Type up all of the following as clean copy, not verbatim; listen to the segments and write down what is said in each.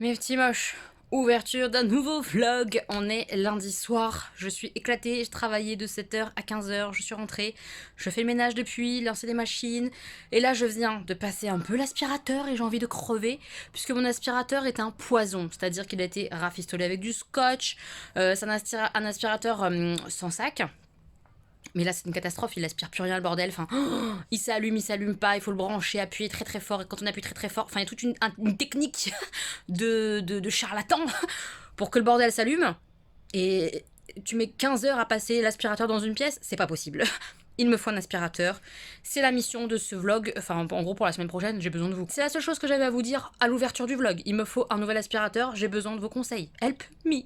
Mes petits moches, ouverture d'un nouveau vlog. On est lundi soir, je suis éclatée, je travaillais de 7h à 15h, je suis rentrée, je fais le ménage depuis, lancer les machines, et là je viens de passer un peu l'aspirateur et j'ai envie de crever, puisque mon aspirateur est un poison, c'est-à-dire qu'il a été rafistolé avec du scotch, c'est un aspirateur sans sac. Mais là, c'est une catastrophe, il aspire plus rien le bordel. Enfin, il s'allume pas, il faut le brancher, appuyer très très fort. Et quand on appuie très très fort, enfin, il y a toute une technique de charlatan pour que le bordel s'allume. Et tu mets 15 heures à passer l'aspirateur dans une pièce, c'est pas possible. Il me faut un aspirateur. C'est la mission de ce vlog. Enfin, en gros, pour la semaine prochaine, j'ai besoin de vous. C'est la seule chose que j'avais à vous dire à l'ouverture du vlog. Il me faut un nouvel aspirateur, j'ai besoin de vos conseils. Help me!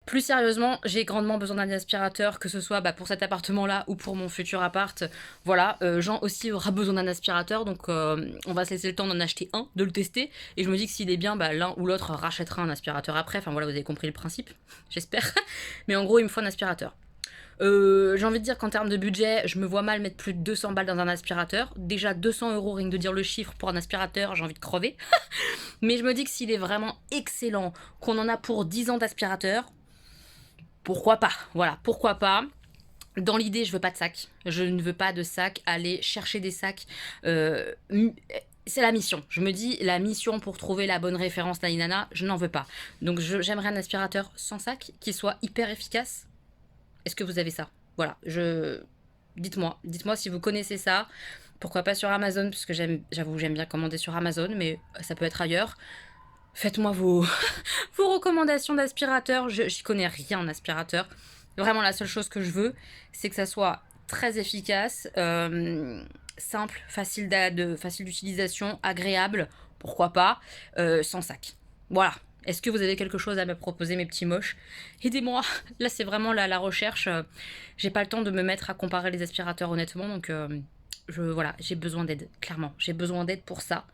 Plus sérieusement, j'ai grandement besoin d'un aspirateur, que ce soit pour cet appartement-là ou pour mon futur appart. Voilà, Jean aussi aura besoin d'un aspirateur, donc on va se laisser le temps d'en acheter un, de le tester. Et je me dis que s'il est bien, l'un ou l'autre rachètera un aspirateur après. Enfin voilà, vous avez compris le principe, j'espère. Mais en gros, il me faut un aspirateur. J'ai envie de dire qu'en termes de budget, je me vois mal mettre plus de 200 balles dans un aspirateur. Déjà 200 € rien que de dire le chiffre pour un aspirateur, j'ai envie de crever. Mais je me dis que s'il est vraiment excellent, qu'on en a pour 10 ans d'aspirateur, pourquoi pas, voilà, pourquoi pas. Dans l'idée, je veux pas de sac. Je ne veux pas de sac. Aller chercher des sacs, c'est la mission. Je me dis, la mission pour trouver la bonne référence naninana, je n'en veux pas. Donc j'aimerais un aspirateur sans sac qui soit hyper efficace. Est-ce que vous avez ça? Voilà, dites-moi si vous connaissez ça. Pourquoi pas sur Amazon, parce que j'avoue, j'aime bien commander sur Amazon, mais ça peut être ailleurs. Faites-moi vos recommandations d'aspirateur. J'y connais rien en aspirateur. Vraiment, la seule chose que je veux, c'est que ça soit très efficace, simple, facile d'utilisation, agréable, pourquoi pas, sans sac. Voilà. Est-ce que vous avez quelque chose à me proposer, mes petits moches? Aidez-moi. Là, c'est vraiment la recherche. J'ai pas le temps de me mettre à comparer les aspirateurs, honnêtement. Donc, voilà, j'ai besoin d'aide, clairement. J'ai besoin d'aide pour ça.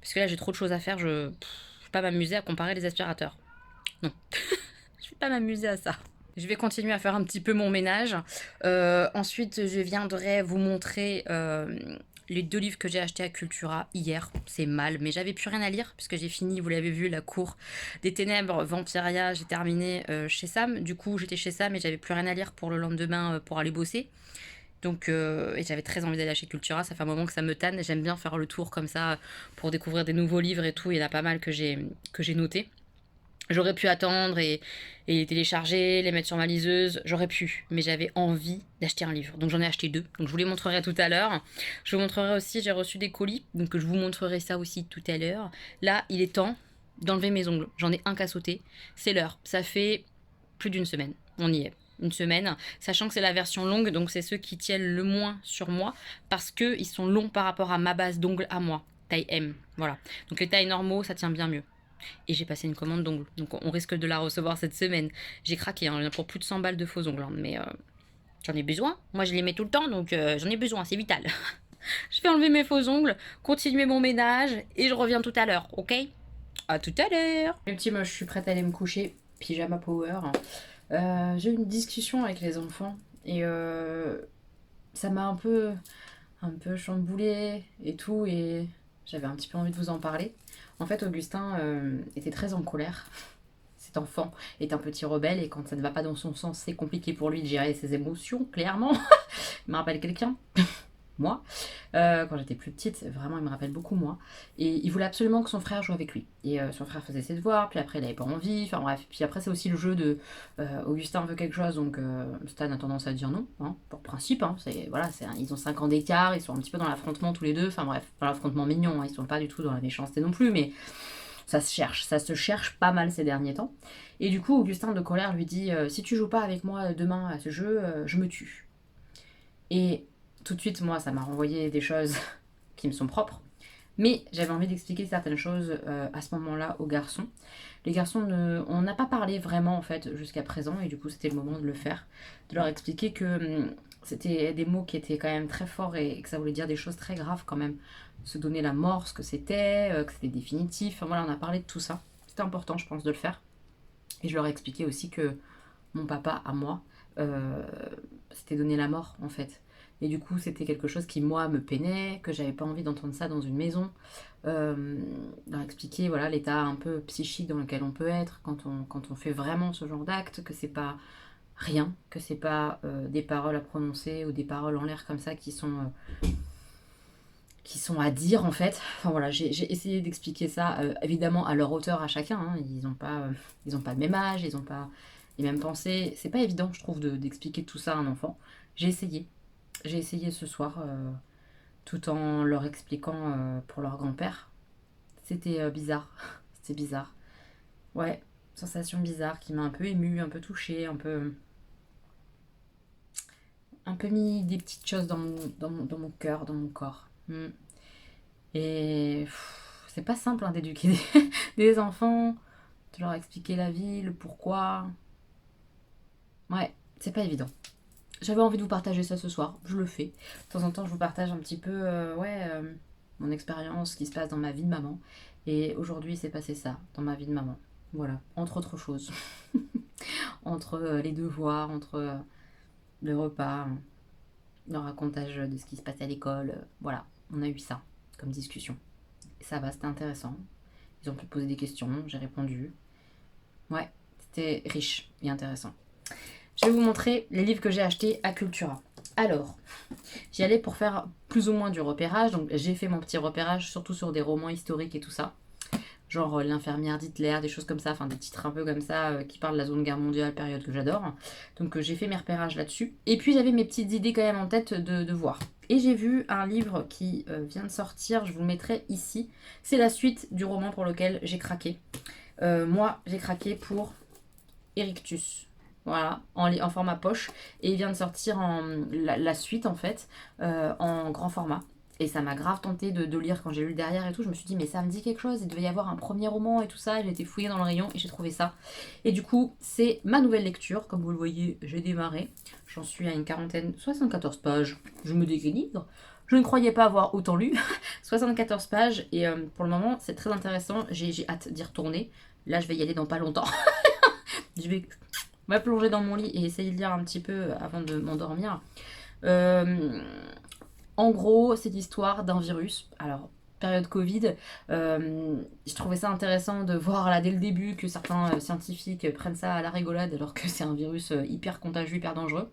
Parce que là, j'ai trop de choses à faire. Je ne vais pas m'amuser à comparer les aspirateurs. Non, je vais pas m'amuser à ça. Je vais continuer à faire un petit peu mon ménage. Ensuite, je viendrai vous montrer les 2 livres que j'ai achetés à Cultura hier. C'est mal, mais j'avais plus rien à lire puisque j'ai fini, vous l'avez vu, La Cour des Ténèbres, Vampiria. J'ai terminé chez Sam. Du coup, j'étais chez Sam et j'avais plus rien à lire pour le lendemain pour aller bosser. Donc, et j'avais très envie d'aller chez Cultura. Ça fait un moment que ça me tanne. J'aime bien faire le tour comme ça pour découvrir des nouveaux livres et tout. Il y en a pas mal que j'ai noté. J'aurais pu attendre et les télécharger, les mettre sur ma liseuse, j'aurais pu, mais j'avais envie d'acheter un livre. Donc j'en ai acheté 2, donc je vous les montrerai tout à l'heure. Je vous montrerai aussi, j'ai reçu des colis, donc je vous montrerai ça aussi tout à l'heure. Là, il est temps d'enlever mes ongles. J'en ai un qu'à sauter, c'est l'heure. Ça fait plus d'une semaine, on y est. Une semaine, sachant que c'est la version longue, donc c'est ceux qui tiennent le moins sur moi, parce qu'ils sont longs par rapport à ma base d'ongles à moi, taille M, voilà. Donc les tailles normaux, ça tient bien mieux. Et j'ai passé une commande d'ongles. Donc on risque de la recevoir cette semaine. J'ai craqué, hein, pour plus de 100 balles de faux ongles. Hein, mais j'en ai besoin. Moi je les mets tout le temps, donc j'en ai besoin, c'est vital. Je vais enlever mes faux ongles, continuer mon ménage, et je reviens tout à l'heure, ok? À tout à l'heure. Les petits moches, je suis prête à aller me coucher. Pyjama power. J'ai eu une discussion avec les enfants, et ça m'a un peu chamboulé et tout, et j'avais un petit peu envie de vous en parler. En fait, Augustin était très en colère. Cet enfant est un petit rebelle et quand ça ne va pas dans son sens, c'est compliqué pour lui de gérer ses émotions, clairement. Il me rappelle quelqu'un, moi, quand j'étais plus petite, vraiment il me rappelle beaucoup moi. Et il voulait absolument que son frère joue avec lui. Et son frère faisait ses devoirs, puis après il avait pas envie, enfin bref. Puis après c'est aussi le jeu de Augustin veut quelque chose, donc Stan a tendance à dire non, hein, pour principe. Hein, voilà, ils ont 5 ans d'écart, ils sont un petit peu dans l'affrontement tous les deux, enfin bref, dans l'affrontement mignon, hein, ils sont pas du tout dans la méchanceté non plus, mais ça se cherche pas mal ces derniers temps. Et du coup Augustin de colère lui dit si tu joues pas avec moi demain à ce jeu, je me tue. Et tout de suite, moi, ça m'a renvoyé des choses qui me sont propres. Mais j'avais envie d'expliquer certaines choses à ce moment-là aux garçons. Les garçons, on n'a pas parlé vraiment en fait jusqu'à présent et du coup c'était le moment de le faire, de leur expliquer que c'était des mots qui étaient quand même très forts et que ça voulait dire des choses très graves quand même. Se donner la mort, ce que c'était définitif. Enfin voilà, on a parlé de tout ça. C'était important, je pense, de le faire. Et je leur ai expliqué aussi que mon papa, à moi, s'était donné la mort en fait. Et du coup, c'était quelque chose qui, moi, me peinait, que j'avais pas envie d'entendre ça dans une maison. Leur expliquer voilà, l'état un peu psychique dans lequel on peut être quand on fait vraiment ce genre d'acte, que c'est pas rien, que c'est pas des paroles à prononcer ou des paroles en l'air comme ça qui sont à dire en fait. Enfin voilà, j'ai essayé d'expliquer ça évidemment à leur hauteur à chacun. Hein. Ils ont pas le même âge, ils ont pas les mêmes pensées. C'est pas évident, je trouve, d'expliquer tout ça à un enfant. J'ai essayé. J'ai essayé ce soir tout en leur expliquant pour leur grand-père. C'était bizarre. C'était bizarre. Ouais, sensation bizarre qui m'a un peu émue, un peu touchée, un peu mis des petites choses dans mon cœur, dans mon corps. Et c'est pas simple hein, d'éduquer des enfants, de leur expliquer la vie, le pourquoi. Ouais, c'est pas évident. J'avais envie de vous partager ça ce soir, je le fais. De temps en temps, je vous partage un petit peu mon expérience, ce qui se passe dans ma vie de maman. Et aujourd'hui, c'est passé ça, dans ma vie de maman. Voilà, entre autres choses. Entre les devoirs, entre le repas, le racontage de ce qui se passe à l'école. Voilà, on a eu ça comme discussion. Et ça va, c'était intéressant. Ils ont pu poser des questions, j'ai répondu. Ouais, c'était riche et intéressant. Je vais vous montrer les livres que j'ai achetés à Cultura. Alors, j'y allais pour faire plus ou moins du repérage. Donc, j'ai fait mon petit repérage, surtout sur des romans historiques et tout ça. Genre L'infirmière d'Hitler, des choses comme ça, enfin des titres un peu comme ça qui parlent de la Seconde Guerre mondiale, période que j'adore. Donc, j'ai fait mes repérages là-dessus. Et puis, j'avais mes petites idées quand même en tête de voir. Et j'ai vu un livre qui vient de sortir, je vous le mettrai ici. C'est la suite du roman pour lequel j'ai craqué. Moi, j'ai craqué pour Erictus. Voilà, en format poche. Et il vient de sortir la suite, en fait, en grand format. Et ça m'a grave tenté de lire quand j'ai lu le derrière et tout. Je me suis dit, mais ça me dit quelque chose. Il devait y avoir un premier roman et tout ça. J'ai été fouillée dans le rayon et j'ai trouvé ça. Et du coup, c'est ma nouvelle lecture. Comme vous le voyez, j'ai démarré. J'en suis à une quarantaine, 74 pages. Je me délivre. Je ne croyais pas avoir autant lu. 74 pages. Et pour le moment, c'est très intéressant. J'ai hâte d'y retourner. Là, je vais y aller dans pas longtemps. Je vais me plonger dans mon lit et essayer de lire un petit peu avant de m'endormir. En gros, c'est l'histoire d'un virus. Alors, période Covid, je trouvais ça intéressant de voir là dès le début que certains scientifiques prennent ça à la rigolade alors que c'est un virus hyper contagieux, hyper dangereux.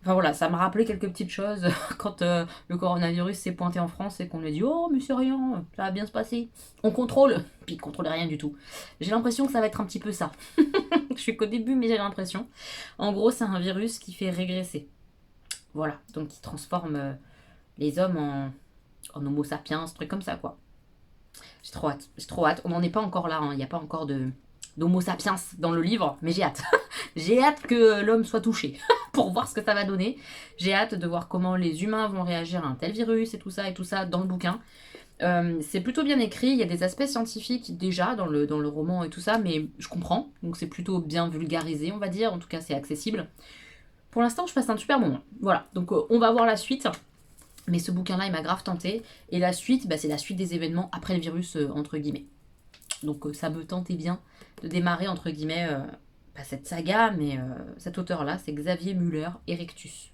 Enfin voilà, ça m'a rappelé quelques petites choses quand le coronavirus s'est pointé en France et qu'on lui a dit oh mais c'est rien, ça va bien se passer, on contrôle, puis il contrôlait rien du tout. J'ai l'impression que ça va être un petit peu ça. Je suis qu'au début mais j'ai l'impression. En gros c'est un virus qui fait régresser. Voilà, donc qui transforme les hommes en homo sapiens, truc comme ça quoi. J'ai trop hâte, j'ai trop hâte. On n'en est pas encore là, hein. Il n'y a pas encore d'homo sapiens dans le livre, mais j'ai hâte. J'ai hâte que l'homme soit touché pour voir ce que ça va donner. J'ai hâte de voir comment les humains vont réagir à un tel virus et tout ça dans le bouquin. C'est plutôt bien écrit, il y a des aspects scientifiques déjà dans le roman et tout ça, mais je comprends, donc c'est plutôt bien vulgarisé on va dire, en tout cas c'est accessible. Pour l'instant je passe un super moment, voilà, donc on va voir la suite, mais ce bouquin là il m'a grave tenté, et la suite, c'est la suite des événements après le virus entre guillemets. Donc ça me tentait bien de démarrer entre guillemets pas cette saga, mais cet auteur là c'est Xavier Muller, Erectus.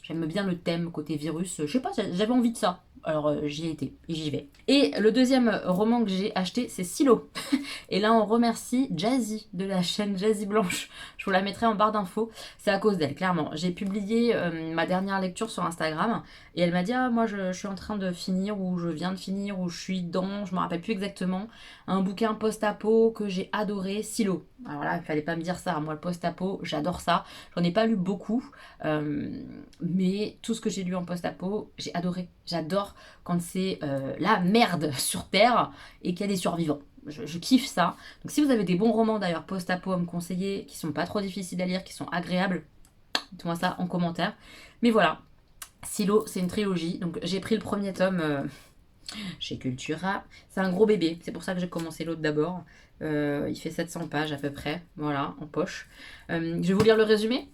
J'aime bien le thème côté virus. Je sais pas, j'avais envie de ça. Alors j'y ai été et j'y vais. Et le deuxième roman que j'ai acheté, c'est Silo. Et là, on remercie Jazzy de la chaîne Jazzy Blanche. Je vous la mettrai en barre d'infos. C'est à cause d'elle, clairement. J'ai publié ma dernière lecture sur Instagram et elle m'a dit ah, moi je suis en train de finir ou je viens de finir ou je suis dans, je me rappelle plus exactement, un bouquin post-apo que j'ai adoré, Silo. Alors là, il fallait pas me dire ça. Moi, le post-apo, j'adore ça. J'en ai pas lu beaucoup, mais tout ce que j'ai lu en post-apo, j'ai adoré. J'adore quand c'est la merde sur Terre et qu'il y a des survivants. Je kiffe ça. Donc si vous avez des bons romans d'ailleurs post-apo à me conseiller, qui sont pas trop difficiles à lire, qui sont agréables, dites-moi ça en commentaire. Mais voilà, Silo, c'est une trilogie. Donc j'ai pris le premier tome chez Cultura. C'est un gros bébé, c'est pour ça que j'ai commencé l'autre d'abord. Il fait 700 pages à peu près, voilà, en poche. Je vais vous lire le résumé.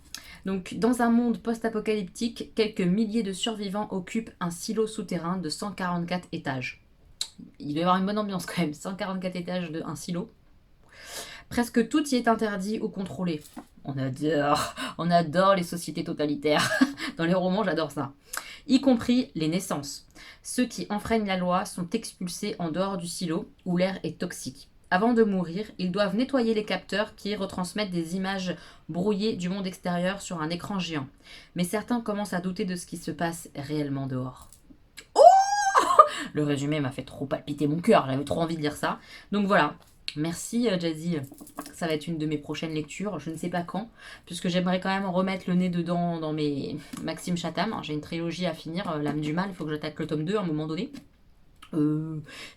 Donc, dans un monde post-apocalyptique, quelques milliers de survivants occupent un silo souterrain de 144 étages. Il doit y avoir une bonne ambiance quand même, 144 étages d'un silo. Presque tout y est interdit ou contrôlé. On adore les sociétés totalitaires. Dans les romans, j'adore ça. Y compris les naissances. Ceux qui enfreignent la loi sont expulsés en dehors du silo où l'air est toxique. Avant de mourir, ils doivent nettoyer les capteurs qui retransmettent des images brouillées du monde extérieur sur un écran géant. Mais certains commencent à douter de ce qui se passe réellement dehors. Le résumé m'a fait trop palpiter mon cœur, j'avais trop envie de lire ça. Donc voilà, merci Jazzy, ça va être une de mes prochaines lectures, je ne sais pas quand, puisque j'aimerais quand même remettre le nez dedans dans mes Maxime Chatham. J'ai une trilogie à finir, L'âme du mal, il faut que j'attaque le tome 2 à un moment donné.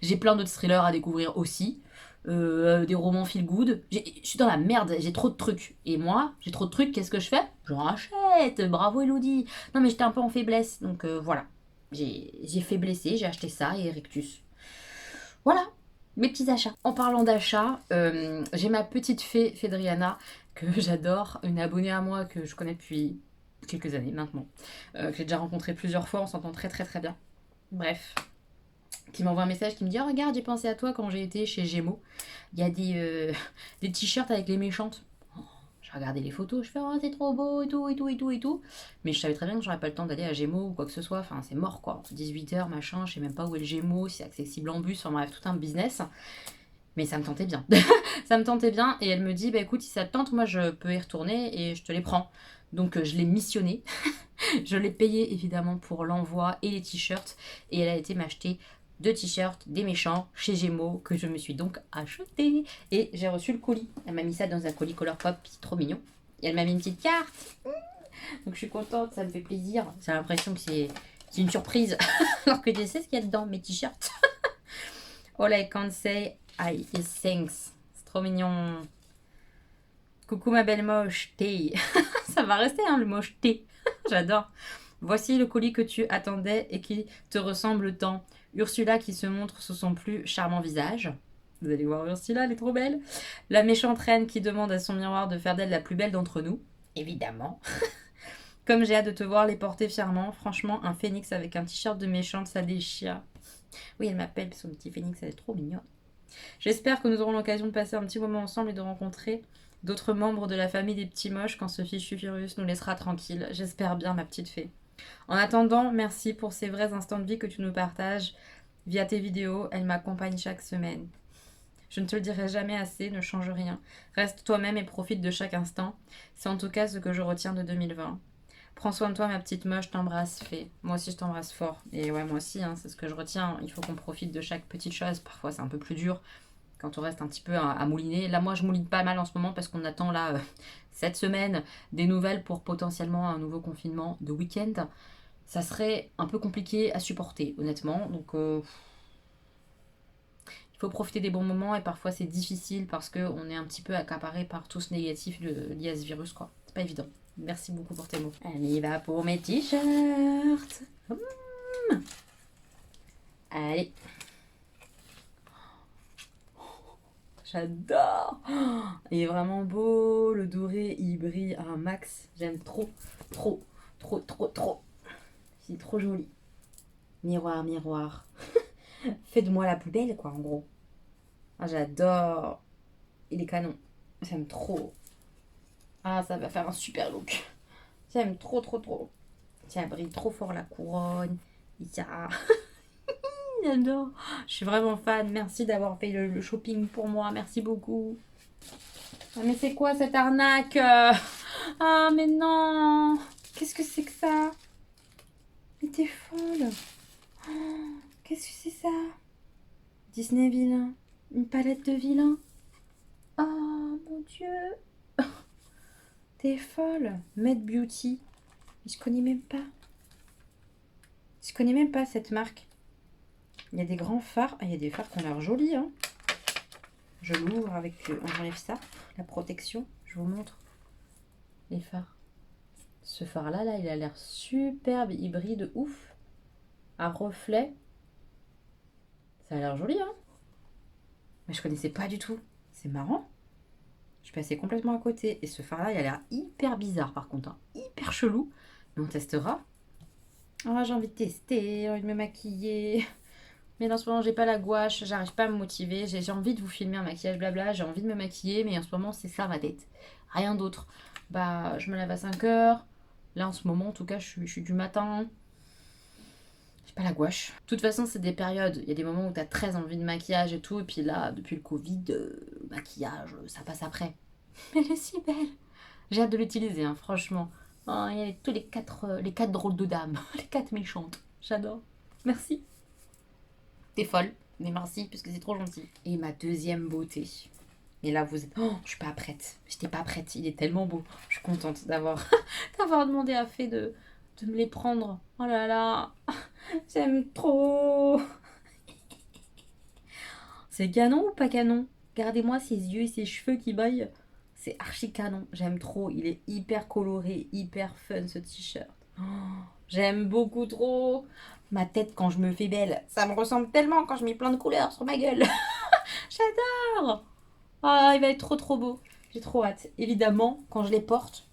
J'ai plein d'autres thrillers à découvrir aussi. Des romans feel good. Je suis dans la merde, j'ai trop de trucs. Et moi, j'ai trop de trucs, qu'est-ce que je fais? J'en rachète. Bravo Elodie. Non mais j'étais un peu en faiblesse, donc voilà. J'ai fait blesser, j'ai acheté ça et Rectus. Voilà, mes petits achats. En parlant d'achats, j'ai ma petite fée, Fédriana, que j'adore, une abonnée à moi que je connais depuis quelques années maintenant, que j'ai déjà rencontré plusieurs fois, on s'entend très très très bien. Bref, qui m'envoie un message qui me dit oh, regarde, j'ai pensé à toi quand j'ai été chez Gémeaux. Il y a des t-shirts avec les méchantes. Oh, j'ai regardé les photos, je fais oh c'est trop beau et tout et tout et tout et tout. Mais je savais très bien que j'aurais pas le temps d'aller à Gémeaux ou quoi que ce soit. Enfin c'est mort quoi. 18h machin, je sais même pas où est le Gémeaux, si c'est accessible en bus, enfin bref, tout un business. Mais ça me tentait bien. Ça me tentait bien et elle me dit bah écoute si ça te tente, moi je peux y retourner et je te les prends. Donc je l'ai missionné. Je l'ai payé évidemment pour l'envoi et les t-shirts. Et elle a été m'acheter 2 t-shirts des méchants chez Gémeaux que je me suis donc acheté. Et j'ai reçu le colis. Elle m'a mis ça dans un colis Color Pop, c'est trop mignon. Et elle m'a mis une petite carte. Donc je suis contente, ça me fait plaisir. J'ai l'impression que c'est une surprise. Alors que je sais ce qu'il y a dedans, mes t-shirts. All I can say is thanks. C'est trop mignon. Coucou ma belle moche, thé. Ça va rester hein, le moche thé. J'adore. Voici le colis que tu attendais et qui te ressemble tant. Ursula qui se montre sous son plus charmant visage. Vous allez voir Ursula, elle est trop belle. La méchante reine qui demande à son miroir de faire d'elle la plus belle d'entre nous. Évidemment. Comme j'ai hâte de te voir les porter fièrement. Franchement, un phénix avec un t-shirt de méchante, ça déchire. Oui, elle m'appelle son petit phénix, elle est trop mignonne. J'espère que nous aurons l'occasion de passer un petit moment ensemble et de rencontrer d'autres membres de la famille des petits moches quand ce fichu virus nous laissera tranquilles. J'espère bien, ma petite fée. En attendant, merci pour ces vrais instants de vie que tu nous partages via tes vidéos. Elles m'accompagnent chaque semaine. Je ne te le dirai jamais assez, ne change rien. Reste toi-même et profite de chaque instant. C'est en tout cas ce que je retiens de 2020. Prends soin de toi, ma petite moche, je t'embrasse, fée. Moi aussi, je t'embrasse fort. Et ouais, moi aussi, hein, c'est ce que je retiens. Il faut qu'on profite de chaque petite chose. Parfois, c'est un peu plus dur quand on reste un petit peu à mouliner. Là, moi, je mouline pas mal en ce moment parce qu'on attend là, cette semaine, des nouvelles pour potentiellement un nouveau confinement de week-end. Ça serait un peu compliqué à supporter, honnêtement. Donc, il faut profiter des bons moments et parfois, c'est difficile parce qu'on est un petit peu accaparé par tout ce négatif lié à ce virus, quoi. C'est pas évident. Merci beaucoup pour tes mots. On y va pour mes t-shirts. Allez. J'adore. Il est vraiment beau. Le doré, il brille à un max. J'aime trop, trop, trop, trop, trop. C'est trop joli. Miroir, miroir. Fais de moi la plus belle, quoi, en gros. Ah, j'adore. Il est canon. J'aime trop. Ah, ça va faire un super look. J'aime trop, trop, trop. Ça brille trop fort la couronne. Ça. J'adore. Je suis vraiment fan. Merci d'avoir fait le shopping pour moi. Merci beaucoup. Ah, mais c'est quoi cette arnaque? Ah, mais non. Qu'est-ce que c'est que ça? Mais t'es folle. Oh, qu'est-ce que c'est ça? Disney vilain. Une palette de vilain. Oh, mon Dieu. T'es folle. Mad Beauty. Je connais même pas. Je connais même pas cette marque. Il y a des grands phares. Ah, il y a des phares qui ont l'air jolis. Hein. Je l'ouvre avec... on enlève ça. La protection. Je vous montre les phares. Ce phare-là, là, il a l'air superbe. Il brille de ouf. À reflet. Ça a l'air joli, hein. Mais je connaissais pas du tout. C'est marrant. Je suis passée complètement à côté. Et ce phare-là, il a l'air hyper bizarre, par contre. Hein. Hyper chelou. Mais on testera. Oh, j'ai envie de tester. J'ai envie de me maquiller. Mais en ce moment, j'ai pas la gouache, j'arrive pas à me motiver. J'ai envie de vous filmer un maquillage blabla, j'ai envie de me maquiller, mais en ce moment, c'est ça ma tête. Rien d'autre. bah je me lève à 5 h. Là en ce moment en tout cas je suis du matin. J'ai pas la gouache. De toute façon c'est des périodes. Il y a des moments où t'as très envie de maquillage et tout. Et puis là depuis le Covid, le maquillage ça passe après. Mais elle est si belle. J'ai hâte de l'utiliser hein, franchement. Oh, il y a tous les quatre drôles de dames. Les quatre méchantes. J'adore. Merci. T'es folle. Mais merci puisque c'est trop gentil. Et ma deuxième beauté. Et là, vous êtes... Oh, je suis pas prête. J'étais pas prête. Il est tellement beau. Je suis contente d'avoir d'avoir demandé à Fée de me les prendre. Oh là là. J'aime trop. C'est canon ou pas canon? Regardez-moi ses yeux et ses cheveux qui baillent. C'est archi canon. J'aime trop. Il est hyper coloré, hyper fun ce t-shirt. Oh, j'aime beaucoup trop. Ma tête quand je me fais belle. Ça me ressemble tellement quand je mets plein de couleurs sur ma gueule. J'adore. Ah, il va être trop trop beau. J'ai trop hâte. Évidemment, quand je les porte,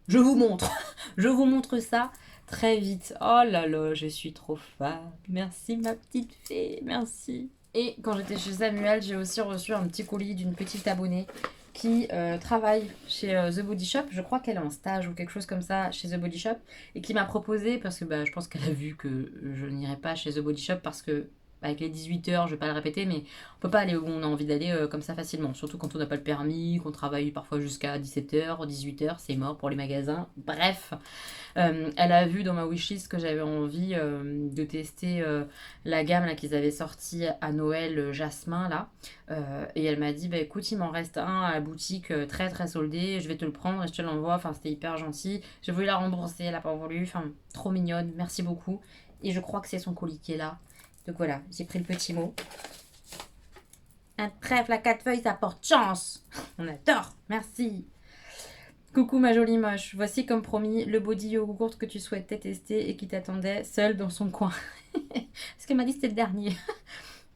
je vous montre. Je vous montre ça très vite. Oh là là, je suis trop fan. Merci ma petite fée, merci. Et quand j'étais chez Samuel, j'ai aussi reçu un petit colis d'une petite abonnée qui travaille chez The Body Shop. Je crois qu'elle est en stage ou quelque chose comme ça chez The Body Shop. Et qui m'a proposé, parce que bah, je pense qu'elle a vu que je n'irai pas chez The Body Shop parce que avec les 18 h, je vais pas le répéter, mais on peut pas aller où on a envie d'aller comme ça facilement. Surtout quand on n'a pas le permis, qu'on travaille parfois jusqu'à 17 h, 18 h, c'est mort pour les magasins. Bref, elle a vu dans ma wishlist que j'avais envie de tester la gamme là, qu'ils avaient sortie à Noël, Jasmin là. Et elle m'a dit, bah écoute, il m'en reste un à la boutique très très soldé, je vais te le prendre et je te l'envoie. Enfin, c'était hyper gentil. J'ai voulu la rembourser, elle a pas voulu. Enfin, trop mignonne, merci beaucoup. Et je crois que c'est son colis qui est là. Donc voilà, j'ai pris le petit mot. Un trèfle à 4 feuilles, ça porte chance. On adore, merci. Coucou ma jolie moche, voici comme promis le body yogourt que tu souhaitais tester et qui t'attendait seul dans son coin. Parce qu'elle m'a dit que c'était le dernier.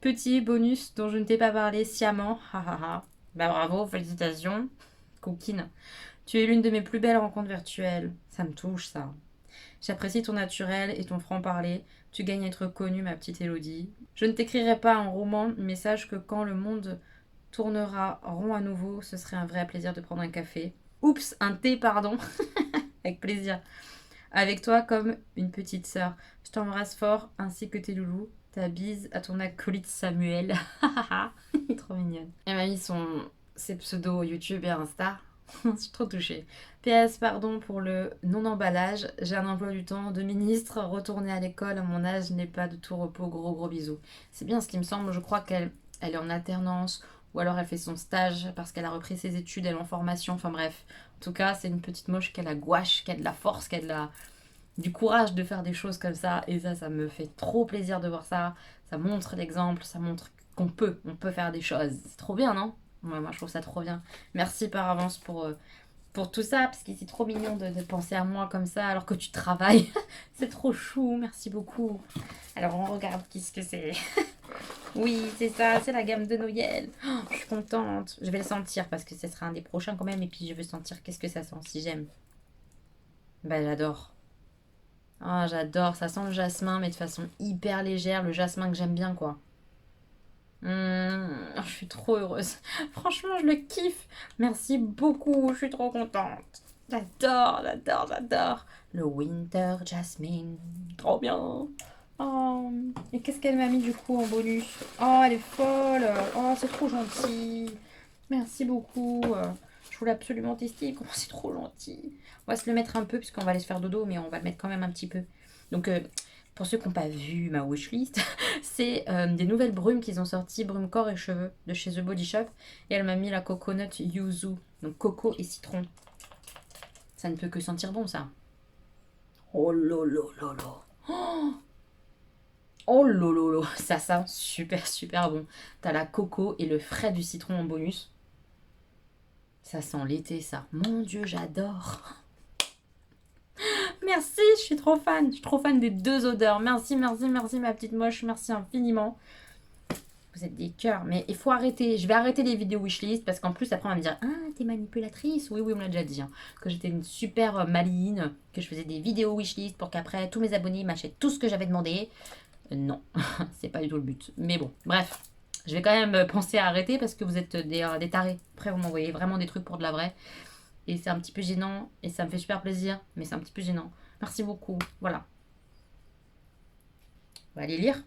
Petit bonus dont je ne t'ai pas parlé sciemment. Bah bravo, félicitations. Coquine. Tu es l'une de mes plus belles rencontres virtuelles. Ça me touche ça. J'apprécie ton naturel et ton franc-parler. Tu gagnes à être connue, ma petite Élodie. Je ne t'écrirai pas un roman, mais sache que quand le monde tournera rond à nouveau, ce serait un vrai plaisir de prendre un café. Oups, un thé, pardon. Avec plaisir. Avec toi comme une petite sœur. Je t'embrasse fort, ainsi que tes loulous. Ta bise à ton acolyte Samuel. Il est trop mignonne. Elle m'a mis ses pseudos YouTube et Insta. Je suis trop touchée. PS, pardon pour le non-emballage. J'ai un emploi du temps de ministre. Retourner à l'école à mon âge n'est pas de tout repos. Gros gros bisous. C'est bien ce qui me semble. Je crois qu'elle est en alternance. Ou alors elle fait son stage parce qu'elle a repris ses études, elle est en formation. Enfin bref. En tout cas, c'est une petite moche qui a la gouache, qui a de la force, qui a du courage de faire des choses comme ça. Et ça me fait trop plaisir de voir ça. Ça montre l'exemple. Ça montre on peut faire des choses. C'est trop bien, non? Ouais, moi je trouve ça trop bien. Merci par avance pour tout ça, parce que c'est trop mignon de penser à moi comme ça alors que tu travailles. C'est trop chou, merci beaucoup. Alors on regarde qu'est-ce que c'est. Oui, c'est ça, c'est la gamme de Noël. Oh, je suis contente. Je vais le sentir parce que ce sera un des prochains quand même. Et puis je veux sentir qu'est-ce que ça sent si j'aime. Bah j'adore. Ah, j'adore, ça sent le jasmin, mais de façon hyper légère, le jasmin que j'aime bien, quoi. Je suis trop heureuse. Franchement, je le kiffe. Merci beaucoup, je suis trop contente. J'adore, j'adore, j'adore. Le Winter Jasmine. Trop bien. Oh, et qu'est-ce qu'elle m'a mis du coup en bonus? Oh, elle est folle. Oh, c'est trop gentil. Merci beaucoup. Je voulais absolument tester. Comment c'est trop gentil. On va se le mettre un peu puisqu'on va aller se faire dodo, mais on va le mettre quand même un petit peu. Donc, pour ceux qui n'ont pas vu ma wishlist, c'est des nouvelles brumes qu'ils ont sorties, brume corps et cheveux de chez The Body Shop. Et elle m'a mis la coconut yuzu, donc coco et citron. Ça ne peut que sentir bon ça. Oh lolo lolo. Oh lolo, ça sent super super bon. T'as la coco et le frais du citron en bonus. Ça sent l'été ça. Mon dieu, j'adore. Merci, je suis trop fan. Je suis trop fan des deux odeurs. Merci, merci, merci ma petite moche. Merci infiniment. Vous êtes des cœurs. Mais il faut arrêter. Je vais arrêter les vidéos wishlist parce qu'en plus après on va me dire ah t'es manipulatrice. Oui, on me l'a déjà dit. Hein, que j'étais une super maline. Que je faisais des vidéos wishlist pour qu'après tous mes abonnés m'achètent tout ce que j'avais demandé. Non, c'est pas du tout le but. Mais bon, bref. Je vais quand même penser à arrêter parce que vous êtes des tarés. Après vous m'envoyez vraiment des trucs pour de la vraie. et c'est un petit peu gênant et ça me fait super plaisir, mais c'est un petit peu gênant. Merci beaucoup, voilà. On va aller lire.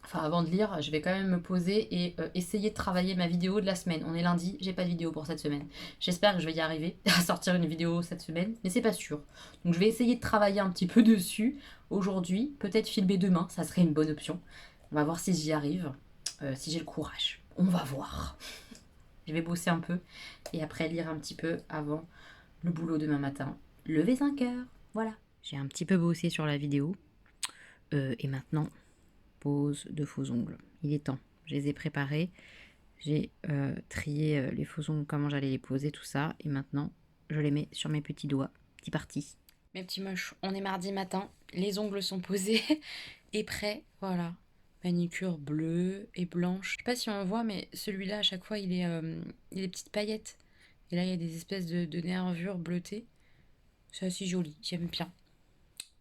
Enfin, avant de lire, je vais quand même me poser et essayer de travailler ma vidéo de la semaine. On est lundi, j'ai pas de vidéo pour cette semaine. J'espère que je vais y arriver à sortir une vidéo cette semaine, mais c'est pas sûr. Donc je vais essayer de travailler un petit peu dessus aujourd'hui. Peut-être filmer demain, ça serait une bonne option. On va voir si j'y arrive, si j'ai le courage. On va voir. Je vais bosser un peu et après lire un petit peu avant le boulot demain matin. Lever 5 heures, voilà. J'ai un petit peu bossé sur la vidéo et maintenant... pose de faux ongles. Il est temps. Je les ai préparés. J'ai trié les faux ongles, comment j'allais les poser, tout ça. Et maintenant, je les mets sur mes petits doigts. Petit parti. Mes petits moches, on est mardi matin. Les ongles sont posés et prêts. Voilà. Manicure bleue et blanche. Je sais pas si on voit, mais celui-là, à chaque fois, il a des petites paillettes. Et là, il y a des espèces de nervures bleutées. C'est assez joli. J'aime bien.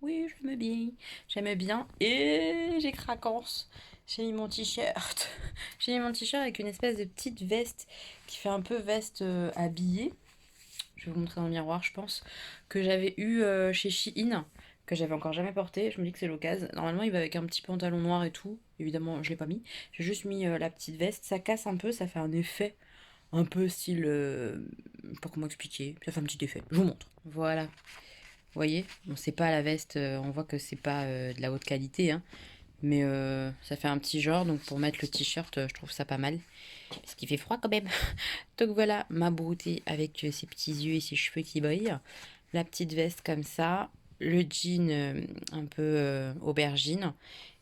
Oui, j'aime bien. J'aime bien. Et j'ai craquance. J'ai mis mon t-shirt. J'ai mis mon t-shirt avec une espèce de petite veste qui fait un peu veste habillée. Je vais vous montrer dans le miroir, je pense. Que j'avais eu chez Shein. Que j'avais encore jamais porté. Je me dis que c'est l'occasion. Normalement, il va avec un petit pantalon noir et tout. Évidemment, je l'ai pas mis. J'ai juste mis la petite veste. Ça casse un peu. Ça fait un effet un peu style... je sais pas comment expliquer. Ça fait un petit effet. Je vous montre. Voilà. Vous voyez, bon, c'est pas la veste, on voit que c'est pas de la haute qualité, hein, mais ça fait un petit genre, donc pour mettre le t-shirt, je trouve ça pas mal. Parce qu'il fait froid quand même. Donc voilà, ma beauté avec ses petits yeux et ses cheveux qui brillent. La petite veste comme ça, le jean un peu aubergine,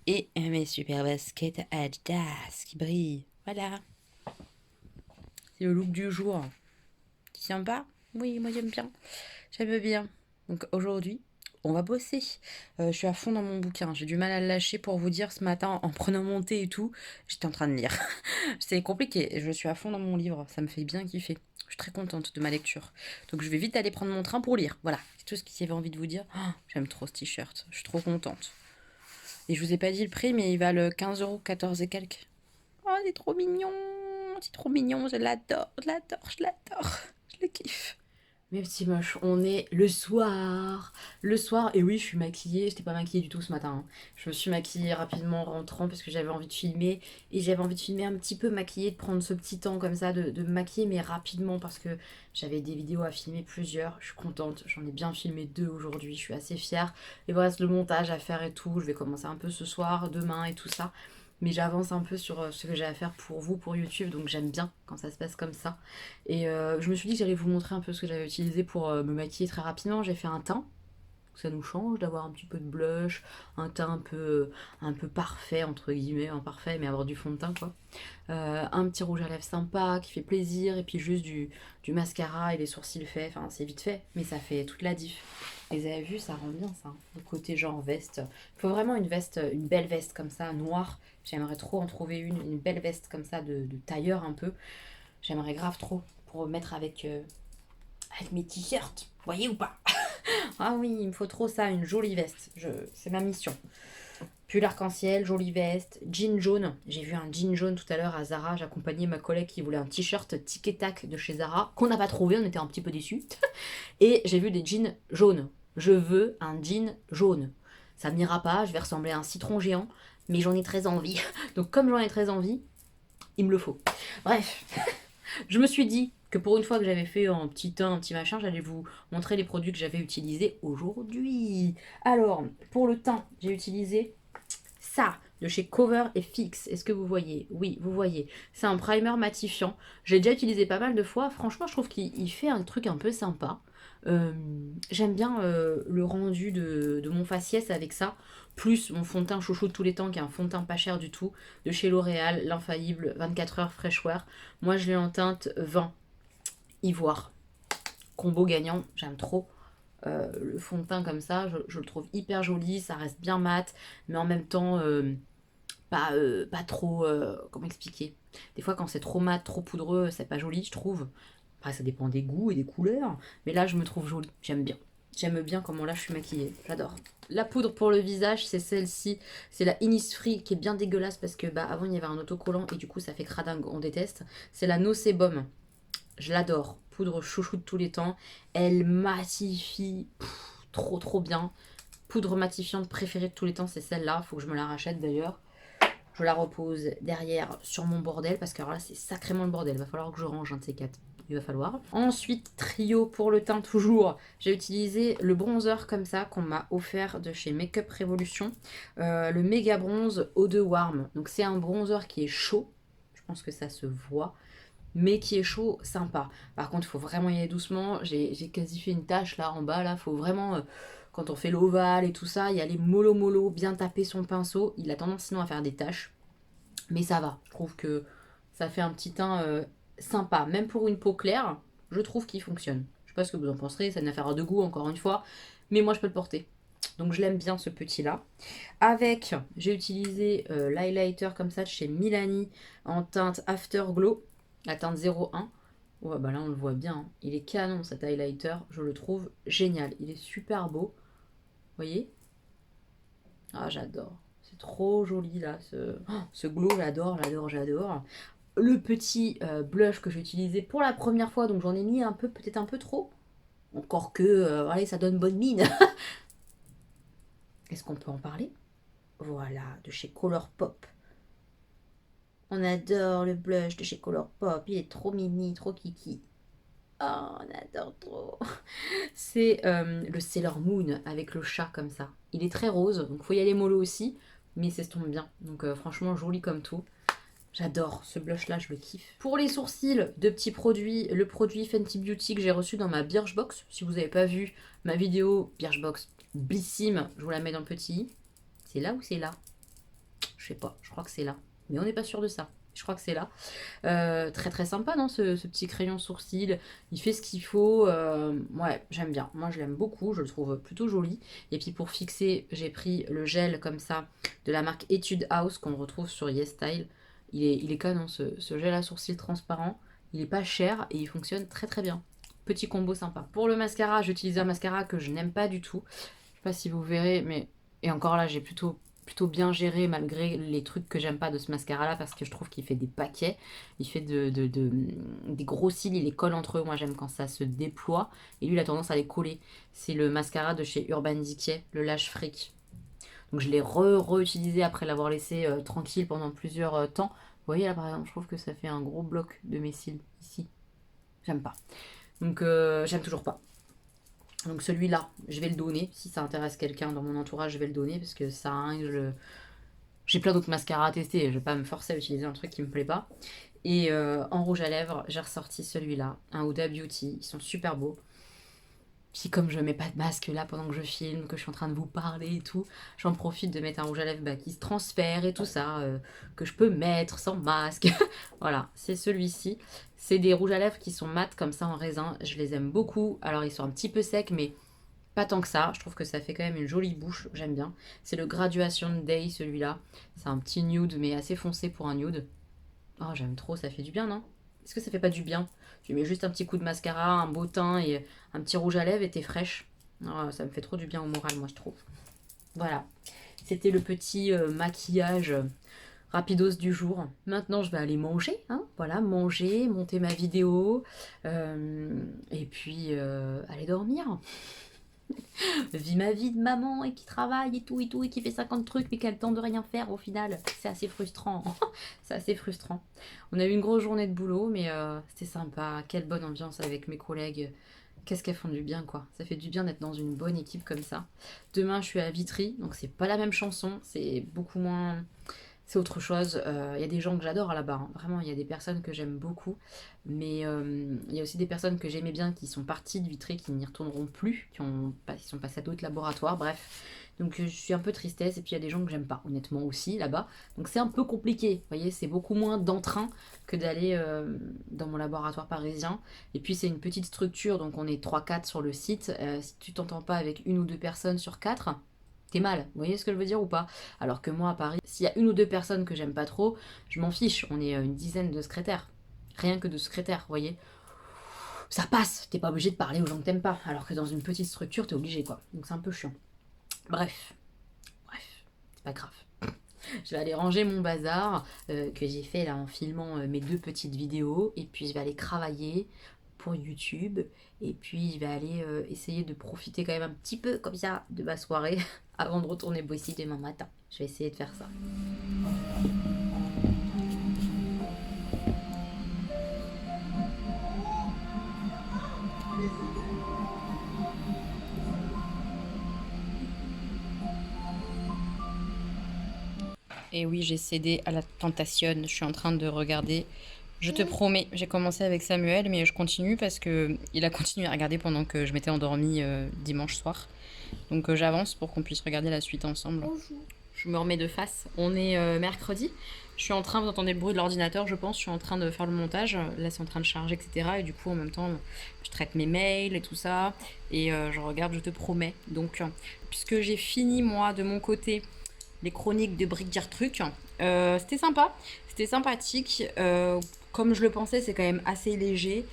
et mes super baskets Adidas qui brillent. Voilà. C'est le look du jour. C'est sympa? Oui, moi j'aime bien. J'aime bien. Donc aujourd'hui, on va bosser. Je suis à fond dans mon bouquin. J'ai du mal à le lâcher pour vous dire ce matin, en prenant mon thé et tout, j'étais en train de lire. C'est compliqué. Je suis à fond dans mon livre. Ça me fait bien kiffer. Je suis très contente de ma lecture. Donc je vais vite aller prendre mon train pour lire. Voilà. C'est tout ce qu'il y avait envie de vous dire. Oh, j'aime trop ce t-shirt. Je suis trop contente. Et je vous ai pas dit le prix, mais il va le 15 euros, 14 et quelques. Oh, c'est trop mignon. C'est trop mignon. Je l'adore. Je l'adore. Je l'adore. Je le kiffe. Mes petits moches, on est le soir. Le soir, et oui, je suis maquillée. Je n'étais pas maquillée du tout ce matin, hein. Je me suis maquillée rapidement en rentrant parce que j'avais envie de filmer. Et j'avais envie de filmer un petit peu maquillée, de prendre ce petit temps comme ça, de me maquiller, mais rapidement parce que j'avais des vidéos à filmer plusieurs. Je suis contente, j'en ai bien filmé 2 aujourd'hui. Je suis assez fière. Il me reste le montage à faire et tout. Je vais commencer un peu ce soir, demain et tout ça. Mais j'avance un peu sur ce que j'ai à faire pour vous, pour YouTube, donc j'aime bien quand ça se passe comme ça. Et je me suis dit que j'allais vous montrer un peu ce que j'avais utilisé pour me maquiller très rapidement. J'ai fait un teint, ça nous change d'avoir un petit peu de blush, un teint un peu parfait, entre guillemets, imparfait, mais avoir du fond de teint quoi. Un petit rouge à lèvres sympa, qui fait plaisir, et puis juste du mascara et les sourcils faits, enfin c'est vite fait, mais ça fait toute la diff. Et vous avez vu, ça rend bien ça, le côté genre veste. Il faut vraiment une veste, une belle veste comme ça, noire. J'aimerais trop en trouver une belle veste comme ça de tailleur un peu. J'aimerais grave trop pour mettre avec mes t-shirts. Vous voyez ou pas? Ah oui, il me faut trop ça, une jolie veste. C'est ma mission. Pull arc-en-ciel, jolie veste, jean jaune. J'ai vu un jean jaune tout à l'heure à Zara. J'accompagnais ma collègue qui voulait un t-shirt tic et tac de chez Zara, qu'on n'a pas trouvé, on était un petit peu déçus. Et j'ai vu des jeans jaunes. Je veux un jean jaune. Ça m'ira pas, je vais ressembler à un citron géant, mais j'en ai très envie. Donc comme j'en ai très envie, il me le faut. Bref, je me suis dit que pour une fois que j'avais fait un petit teint, un petit machin, j'allais vous montrer les produits que j'avais utilisés aujourd'hui. Alors, pour le teint, j'ai utilisé ça de chez Cover FX. Est-ce que vous voyez? Oui, vous voyez. C'est un primer matifiant. J'ai déjà utilisé pas mal de fois. Franchement, je trouve qu'il fait un truc un peu sympa. J'aime bien le rendu de mon faciès avec ça. Plus mon fond de teint chouchou de tous les temps, qui est un fond de teint pas cher du tout, de chez L'Oréal, l'infaillible 24 heures Fresh Wear. Moi, je l'ai en teinte 20 ivoire. Combo gagnant, j'aime trop. Le fond de teint comme ça, je le trouve hyper joli, ça reste bien mat, mais en même temps pas trop, comment expliquer, des fois quand c'est trop mat, trop poudreux, c'est pas joli je trouve. Après ça dépend des goûts et des couleurs, mais là je me trouve jolie, j'aime bien comment là je suis maquillée, j'adore. La poudre pour le visage, c'est celle-ci, c'est la Innisfree qui est bien dégueulasse parce que avant il y avait un autocollant et du coup ça fait cradingue, on déteste. C'est la No Sebum. je l'adore. Poudre chouchou de tous les temps. Elle matifie trop bien. Poudre matifiante préférée de tous les temps, c'est celle-là. Faut que je me la rachète d'ailleurs. Je la repose derrière sur mon bordel parce que alors là c'est sacrément le bordel. Il va falloir que je range un de ces quatre. Il va falloir. Ensuite, trio pour le teint toujours. J'ai utilisé le bronzer comme ça qu'on m'a offert de chez Makeup Revolution. Le méga bronze Eau de Warm. Donc c'est un bronzer qui est chaud. Je pense que ça se voit. Mais qui est chaud, sympa. Par contre, il faut vraiment y aller doucement. J'ai quasi fait une tache là en bas. Là, faut vraiment, quand on fait l'ovale et tout ça, y aller mollo, bien taper son pinceau. Il a tendance sinon à faire des taches. Mais ça va. Je trouve que ça fait un petit teint sympa. Même pour une peau claire, je trouve qu'il fonctionne. Je sais pas ce que vous en penserez. C'est une affaire de goût, encore une fois. Mais moi, je peux le porter. Donc je l'aime bien ce petit là. Avec, j'ai utilisé l'highlighter comme ça de chez Milani en teinte Afterglow. La teinte 01. Ouais, bah là on le voit bien. Hein. Il est canon cet highlighter. Je le trouve génial. Il est super beau. Vous voyez? Ah, j'adore. C'est trop joli là. Ce glow, j'adore. Le petit blush que j'ai utilisé pour la première fois. Donc j'en ai mis un peu, peut-être un peu trop. Encore que, allez, ça donne bonne mine. Est-ce qu'on peut en parler? Voilà, de chez Colourpop. On adore le blush de chez Colourpop. Il est trop mini, trop kiki. Oh, on adore trop. C'est le Sailor Moon avec le chat comme ça. Il est très rose, donc faut y aller mollo aussi. Mais ça se tombe bien. Donc franchement, joli comme tout. J'adore ce blush là, je le kiffe. Pour les sourcils, deux petits produits. Le produit Fenty Beauty que j'ai reçu dans ma Birchbox. Si vous n'avez pas vu ma vidéo Birchbox blissime, je vous la mets dans le petit. C'est là ou c'est là? Je sais pas, je crois que c'est là. Mais on n'est pas sûr de ça. Je crois que c'est là. Très sympa, non, ce petit crayon sourcil. Il fait ce qu'il faut. Ouais, j'aime bien. Moi, je l'aime beaucoup. Je le trouve plutôt joli. Et puis pour fixer, j'ai pris le gel comme ça de la marque Etude House qu'on retrouve sur YesStyle. Il est canon, ce gel à sourcils transparent. Il est pas cher et il fonctionne très bien. Petit combo sympa. Pour le mascara, j'ai utilisé un mascara que je n'aime pas du tout. Je sais pas si vous verrez, mais... Et encore là, j'ai plutôt bien géré malgré les trucs que j'aime pas de ce mascara là parce que je trouve qu'il fait des paquets, il fait des gros cils, il les colle entre eux, moi j'aime quand ça se déploie et lui il a tendance à les coller. C'est le mascara de chez Urban Decay, le Lash Freak. Donc je l'ai réutilisé après l'avoir laissé tranquille pendant plusieurs temps. Vous voyez là par exemple, je trouve que ça fait un gros bloc de mes cils ici. J'aime pas. Donc j'aime toujours pas. Donc celui-là, je vais le donner. Si ça intéresse quelqu'un dans mon entourage, je vais le donner parce que ça, hein, j'ai plein d'autres mascaras à tester. Je vais pas me forcer à utiliser un truc qui me plaît pas. Et en rouge à lèvres, j'ai ressorti celui-là, un Huda Beauty. Ils sont super beaux. Puis comme je mets pas de masque là pendant que je filme, que je suis en train de vous parler et tout, j'en profite de mettre un rouge à lèvres qui se transfère et tout ça, que je peux mettre sans masque. Voilà, c'est celui-ci. C'est des rouges à lèvres qui sont mat comme ça en raisin. Je les aime beaucoup. Alors ils sont un petit peu secs mais pas tant que ça. Je trouve que ça fait quand même une jolie bouche. J'aime bien. C'est le Graduation Day celui-là. C'est un petit nude mais assez foncé pour un nude. Oh j'aime trop, ça fait du bien non? Est-ce que ça fait pas du bien? Tu mets juste un petit coup de mascara, un beau teint et un petit rouge à lèvres et t'es fraîche. Oh, ça me fait trop du bien au moral, moi, je trouve. Voilà. C'était le petit maquillage rapidos du jour. Maintenant, je vais aller manger. Hein, voilà, manger, monter ma vidéo. Et puis, aller dormir. Vis ma vie de maman et qui travaille et tout, et qui fait 50 trucs mais qui a le temps de rien faire au final. C'est assez frustrant. C'est assez frustrant. On a eu une grosse journée de boulot, mais c'était sympa. Quelle bonne ambiance avec mes collègues. Qu'est-ce qu'elles font du bien, quoi. Ça fait du bien d'être dans une bonne équipe comme ça. Demain, je suis à Vitry, donc c'est pas la même chanson. C'est beaucoup moins... C'est autre chose. Il y a des gens que j'adore là-bas. Hein. Vraiment, il y a des personnes que j'aime beaucoup. Mais il y a aussi des personnes que j'aimais bien qui sont parties de Vitry, qui n'y retourneront plus, qui sont passées à d'autres laboratoires. Bref. Donc je suis un peu tristesse. Et puis il y a des gens que j'aime pas, honnêtement aussi, là-bas. Donc c'est un peu compliqué. Vous voyez, c'est beaucoup moins d'entrain que d'aller dans mon laboratoire parisien. Et puis c'est une petite structure, donc on est 3-4 sur le site. Si tu t'entends pas avec une ou deux personnes sur 4... t'es mal, vous voyez ce que je veux dire ou pas? Alors que moi à Paris, s'il y a une ou deux personnes que j'aime pas trop, je m'en fiche, on est une dizaine de secrétaires. Rien que de secrétaires, vous voyez? Ça passe, t'es pas obligé de parler aux gens que t'aimes pas, alors que dans une petite structure, t'es obligé quoi. Donc c'est un peu chiant. Bref, c'est pas grave. Je vais aller ranger mon bazar que j'ai fait là en filmant mes 2 petites vidéos. Et puis je vais aller travailler pour YouTube. Et puis je vais aller essayer de profiter quand même un petit peu comme ça de ma soirée avant de retourner bosser demain matin. Je vais essayer de faire ça. Et oui, j'ai cédé à la tentation. Je suis en train de regarder. Je te promets, j'ai commencé avec Samuel, mais je continue parce que il a continué à regarder pendant que je m'étais endormie dimanche soir. Donc j'avance pour qu'on puisse regarder la suite ensemble. Je me remets de face. On est mercredi. Je suis en train, vous entendez le bruit de l'ordinateur, je pense. Je suis en train de faire le montage. Là, c'est en train de charger, etc. Et du coup, en même temps, je traite mes mails et tout ça. Et je regarde, je te promets. Donc, puisque j'ai fini, moi, de mon côté, les chroniques de Brick Truc, c'était sympa. C'était sympathique. Comme je le pensais, c'est quand même assez léger.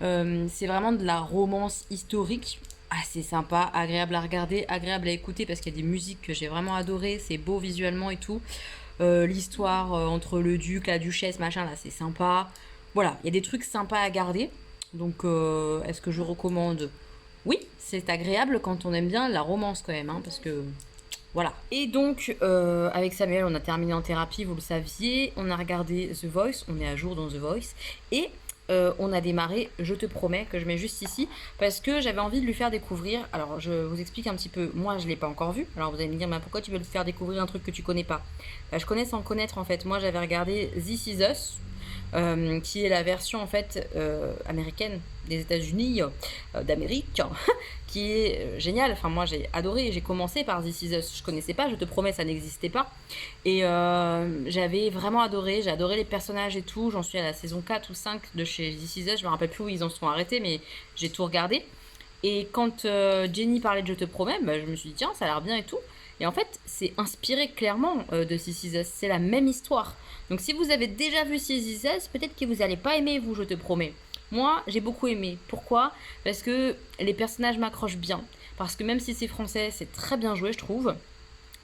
C'est vraiment de la romance historique. Assez sympa, agréable à regarder, agréable à écouter parce qu'il y a des musiques que j'ai vraiment adorées, c'est beau visuellement et tout. L'histoire entre le duc, la duchesse, machin, là, c'est sympa. Voilà, il y a des trucs sympas à garder. Donc, est-ce que je recommande? Oui, c'est agréable quand on aime bien la romance quand même, hein, parce que voilà. Et donc, avec Samuel, on a terminé en thérapie, vous le saviez. On a regardé The Voice, on est à jour dans The Voice. Et on a démarré, je te promets, que je mets juste ici, parce que j'avais envie de lui faire découvrir. Alors, je vous explique un petit peu. Moi, je ne l'ai pas encore vu. Alors, vous allez me dire, mais pourquoi tu veux lui faire découvrir un truc que tu connais pas? Bah, je connais sans connaître, en fait. Moi, j'avais regardé This Is Us, qui est la version, en fait, américaine des États-Unis, d'Amérique, qui est génial. Enfin, moi, j'ai adoré. J'ai commencé par This Is Us. Je connaissais pas, je te promets, ça n'existait pas. Et j'avais vraiment adoré. J'ai adoré les personnages et tout. J'en suis à la saison 4 ou 5 de chez This Is Us. Je me rappelle plus où ils en sont arrêtés, mais j'ai tout regardé. Et quand Jenny parlait de Je te promets, bah, je me suis dit, tiens, ça a l'air bien et tout. Et en fait, c'est inspiré clairement de This Is Us. C'est la même histoire. Donc, si vous avez déjà vu This Is Us, peut-être que vous n'allez pas aimer, vous, Je te promets. Moi, j'ai beaucoup aimé. Pourquoi? Parce que les personnages m'accrochent bien. Parce que même si c'est français, c'est très bien joué, je trouve.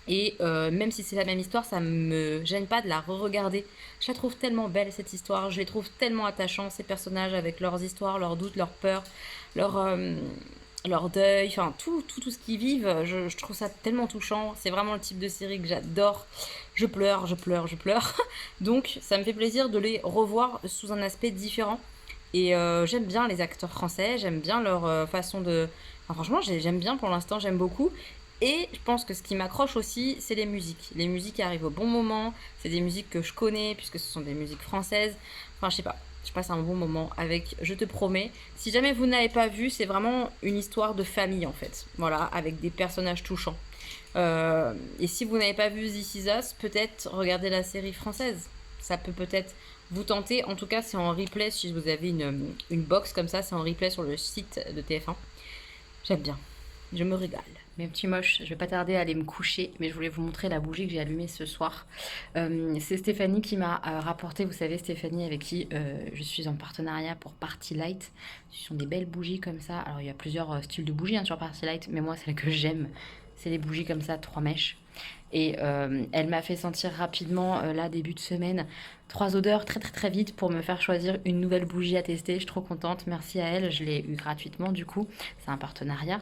Et même si c'est la même histoire, ça me gêne pas de la re-regarder. Je la trouve tellement belle, cette histoire. Je les trouve tellement attachants, ces personnages, avec leurs histoires, leurs doutes, leurs peurs, leur, euh, leur deuil, enfin tout ce qu'ils vivent. Je trouve ça tellement touchant. C'est vraiment le type de série que j'adore. Je pleure, je pleure, je pleure. Donc ça me fait plaisir de les revoir sous un aspect différent. Et j'aime bien les acteurs français, j'aime bien leur façon de... Enfin, franchement, j'aime bien pour l'instant, j'aime beaucoup. Et je pense que ce qui m'accroche aussi, c'est les musiques. Les musiques arrivent au bon moment, c'est des musiques que je connais, puisque ce sont des musiques françaises. Enfin, je sais pas, je passe un bon moment avec Je te promets. Si jamais vous n'avez pas vu, c'est vraiment une histoire de famille en fait. Voilà, avec des personnages touchants. Et si vous n'avez pas vu This Is Us, peut-être regardez la série française. Ça peut peut-être vous tenter. En tout cas, c'est en replay si vous avez une box comme ça, c'est en replay sur le site de TF1. J'aime bien, je me régale. Mes petits moches, je vais pas tarder à aller me coucher, mais je voulais vous montrer la bougie que j'ai allumée ce soir. C'est Stéphanie qui m'a rapporté, vous savez, Stéphanie avec qui je suis en partenariat pour Party Light. Ce sont des belles bougies comme ça. Alors il y a plusieurs styles de bougies hein, sur Party Light, mais moi celle que j'aime, c'est les bougies comme ça, 3 mèches. Et elle m'a fait sentir rapidement, là, début de semaine, 3 odeurs très très très vite pour me faire choisir une nouvelle bougie à tester. Je suis trop contente, merci à elle. Je l'ai eu gratuitement du coup, c'est un partenariat.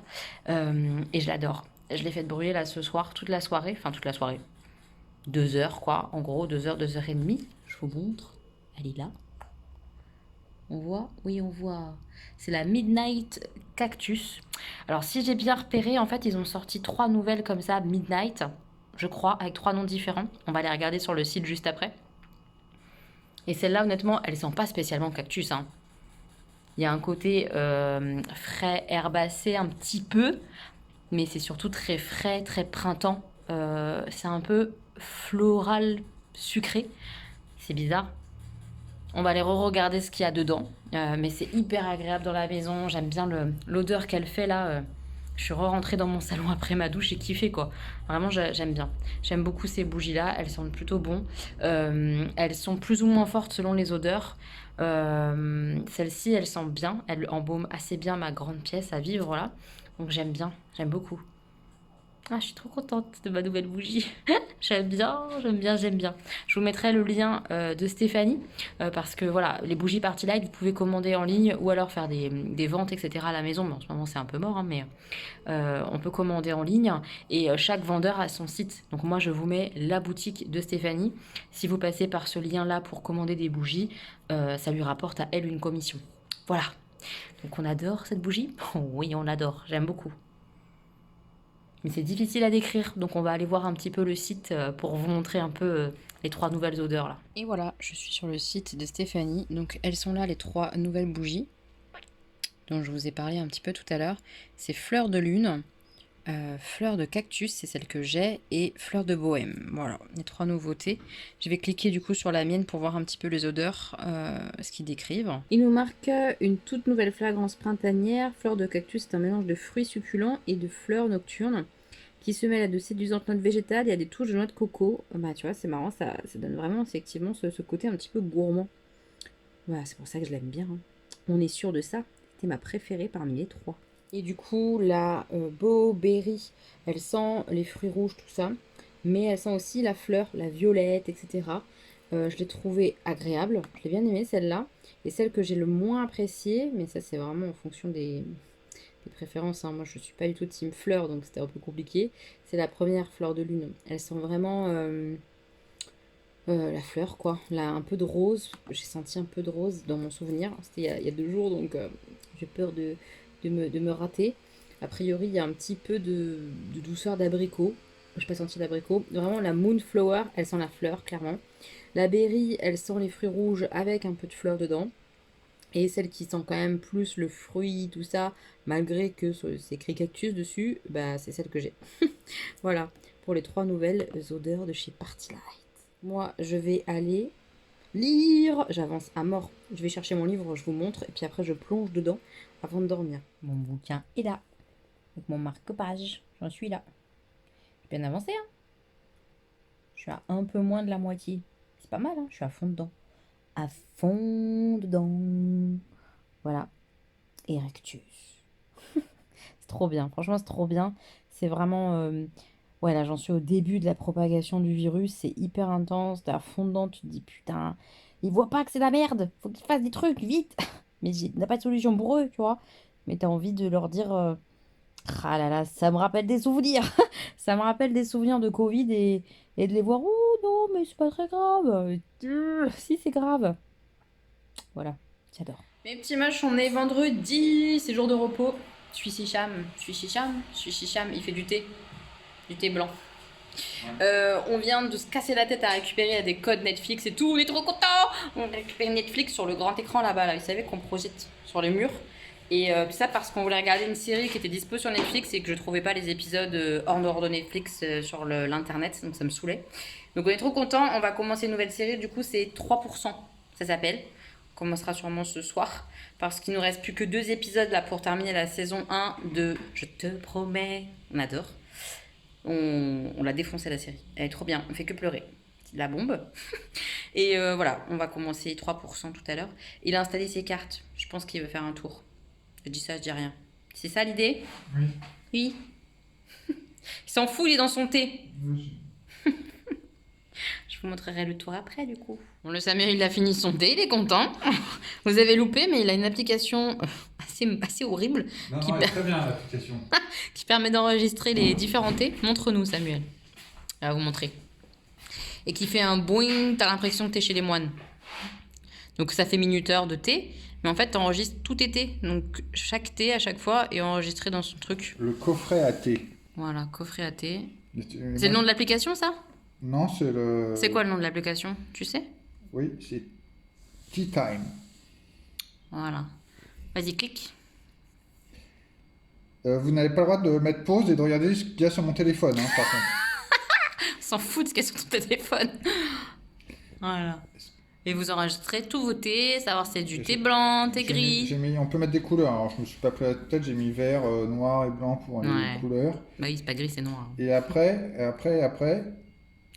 Et je l'adore. Je l'ai fait brûler là ce soir, toute la soirée, enfin toute la soirée. 2 heures quoi, en gros 2 heures, 2 heures et demie. Je vous montre, elle est là. On voit? Oui, on voit. C'est la Midnight Cactus. Alors, si j'ai bien repéré, en fait, ils ont sorti 3 nouvelles comme ça, Midnight, je crois, avec 3 noms différents. On va les regarder sur le site juste après. Et celle-là, honnêtement, elles sont pas spécialement cactus, hein. Il y a un côté frais, herbacé un petit peu, mais c'est surtout très frais, très printemps. C'est un peu floral sucré. C'est bizarre. On va aller re-regarder ce qu'il y a dedans. Mais c'est hyper agréable dans la maison. J'aime bien l'odeur qu'elle fait là. Je suis re-rentrée dans mon salon après ma douche et kiffé quoi. Vraiment, j'aime bien. J'aime beaucoup ces bougies-là. Elles sentent plutôt bon. Elles sont plus ou moins fortes selon les odeurs. Celle-ci, elle sent bien. Elle embaume assez bien ma grande pièce à vivre là. Donc j'aime bien. J'aime beaucoup. Ah, je suis trop contente de ma nouvelle bougie. J'aime bien, j'aime bien, j'aime bien. Je vous mettrai le lien de Stéphanie parce que voilà, les bougies Party Light, vous pouvez commander en ligne ou alors faire des ventes, etc. à la maison. Mais en ce moment, c'est un peu mort, hein, mais on peut commander en ligne et chaque vendeur a son site. Donc moi, je vous mets la boutique de Stéphanie. Si vous passez par ce lien-là pour commander des bougies, ça lui rapporte à elle une commission. Voilà. Donc on adore cette bougie. Oui, on l'adore. J'aime beaucoup. Mais c'est difficile à décrire, donc on va aller voir un petit peu le site pour vous montrer un peu les 3 nouvelles odeurs là. Et voilà, je suis sur le site de Stéphanie. Donc elles sont là, les 3 nouvelles bougies dont je vous ai parlé un petit peu tout à l'heure. C'est fleur de lune, fleur de cactus, c'est celle que j'ai, et fleur de bohème. Voilà, les 3 nouveautés. Je vais cliquer du coup sur la mienne pour voir un petit peu les odeurs, ce qu'ils décrivent. Il nous marque une toute nouvelle fragrance printanière. Fleur de cactus, c'est un mélange de fruits succulents et de fleurs nocturnes qui se mêle à de séduisantes notes végétales et à des touches de noix de coco. Bah tu vois, c'est marrant, ça donne vraiment effectivement ce côté un petit peu gourmand. Voilà, c'est pour ça que je l'aime bien. Hein. On est sûr de ça. C'était ma préférée parmi les 3. Et du coup, la Beau Berry, elle sent les fruits rouges, tout ça. Mais elle sent aussi la fleur, la violette, etc. Je l'ai trouvée agréable. Je l'ai bien aimée celle-là. Et celle que j'ai le moins appréciée, mais ça c'est vraiment en fonction des préférences. Hein. Moi je suis pas du tout team fleur, donc c'était un peu compliqué. C'est la première fleur de lune. Elle sent vraiment la fleur, quoi. Là, un peu de rose. J'ai senti un peu de rose dans mon souvenir. C'était il y a 2 jours, donc j'ai peur de me rater. A priori, il y a un petit peu de douceur d'abricot. Je n'ai pas senti d'abricot. Vraiment, la Moonflower, elle sent la fleur, clairement. La Berry, elle sent les fruits rouges avec un peu de fleur dedans. Et celle qui sent quand même plus le fruit, tout ça, malgré que c'est écrit cactus dessus, bah c'est celle que j'ai. Voilà, pour les 3 nouvelles odeurs de chez Party Light. Moi, je vais aller lire. J'avance à mort. Je vais chercher mon livre, je vous montre, et puis après je plonge dedans avant de dormir. Mon bouquin est là, avec mon marque-page. J'en suis là. J'ai bien avancé, hein. Je suis à un peu moins de la moitié. C'est pas mal, hein. Je suis à fond dedans. À fond dedans. Voilà. Erectus. C'est trop bien. Franchement, c'est trop bien. C'est vraiment... Ouais, là, j'en suis au début de la propagation du virus. C'est hyper intense. T'es à fond dedans. Tu te dis, putain, ils voient pas que c'est de la merde. Faut qu'ils fassent des trucs, vite. Mais n'a pas de solution pour eux, tu vois. Mais t'as envie de leur dire... Ah là là, ça me rappelle des souvenirs. Ça me rappelle des souvenirs de Covid et de les voir. Oh non, mais c'est pas très grave. Si, c'est grave. Voilà, j'adore. Mes petits moches, on est vendredi, c'est jour de repos. Je suis Sicham, il fait du thé blanc. On vient de se casser la tête à récupérer des codes Netflix et tout, on est trop contents. On récupère Netflix sur le grand écran là-bas, là. Vous savez qu'on projette sur les murs. Et ça parce qu'on voulait regarder une série qui était dispo sur Netflix et que je trouvais pas les épisodes hors dehors de Netflix sur l'internet, donc ça me saoulait. Donc on est trop contents, on va commencer une nouvelle série, du coup c'est 3%, ça s'appelle. On commencera sûrement ce soir parce qu'il nous reste plus que 2 épisodes là pour terminer la saison 1 de Je te promets. On adore. On l'a défoncé la série, elle est trop bien, on fait que pleurer. C'est de la bombe. Et voilà, on va commencer 3% tout à l'heure. Il a installé ses cartes, je pense qu'il veut faire un tour. Je dis ça, je dis rien. C'est ça l'idée? Oui. Oui. Il s'en fout, il est dans son thé. Oui. Je vous montrerai le tour après, du coup. Bon, le Samuel, il a fini son thé, il est content. Vous avez loupé, mais il a une application assez horrible Non, elle est très bien l'application. qui permet d'enregistrer les différents thés. Montre-nous, Samuel. Elle va vous montrer. Et qui fait un boing, t'as l'impression que t'es chez les moines. Donc ça fait minuteur de thé. Mais en fait, t'enregistres tous tes thés. Donc chaque thé à chaque fois est enregistré dans son truc. Le coffret à thé. Voilà, coffret à thé. Et C'est le nom de l'application, ça? Non, c'est le... C'est quoi le nom de l'application? Tu sais? Oui, c'est Tea Time. Voilà. Vas-y, clique. Vous n'avez pas le droit de mettre pause et de regarder ce qu'il y a sur mon téléphone, hein, par contre. S'en fout de ce qu'il y a sur ton téléphone. Voilà. Et vous enregistrez tous vos thés, savoir si c'est du thé blanc, thé gris. On peut mettre des couleurs. Alors, je me suis pas pris la tête, j'ai mis vert, noir et blanc pour les couleurs. Bah oui, c'est pas gris, c'est noir. Et après,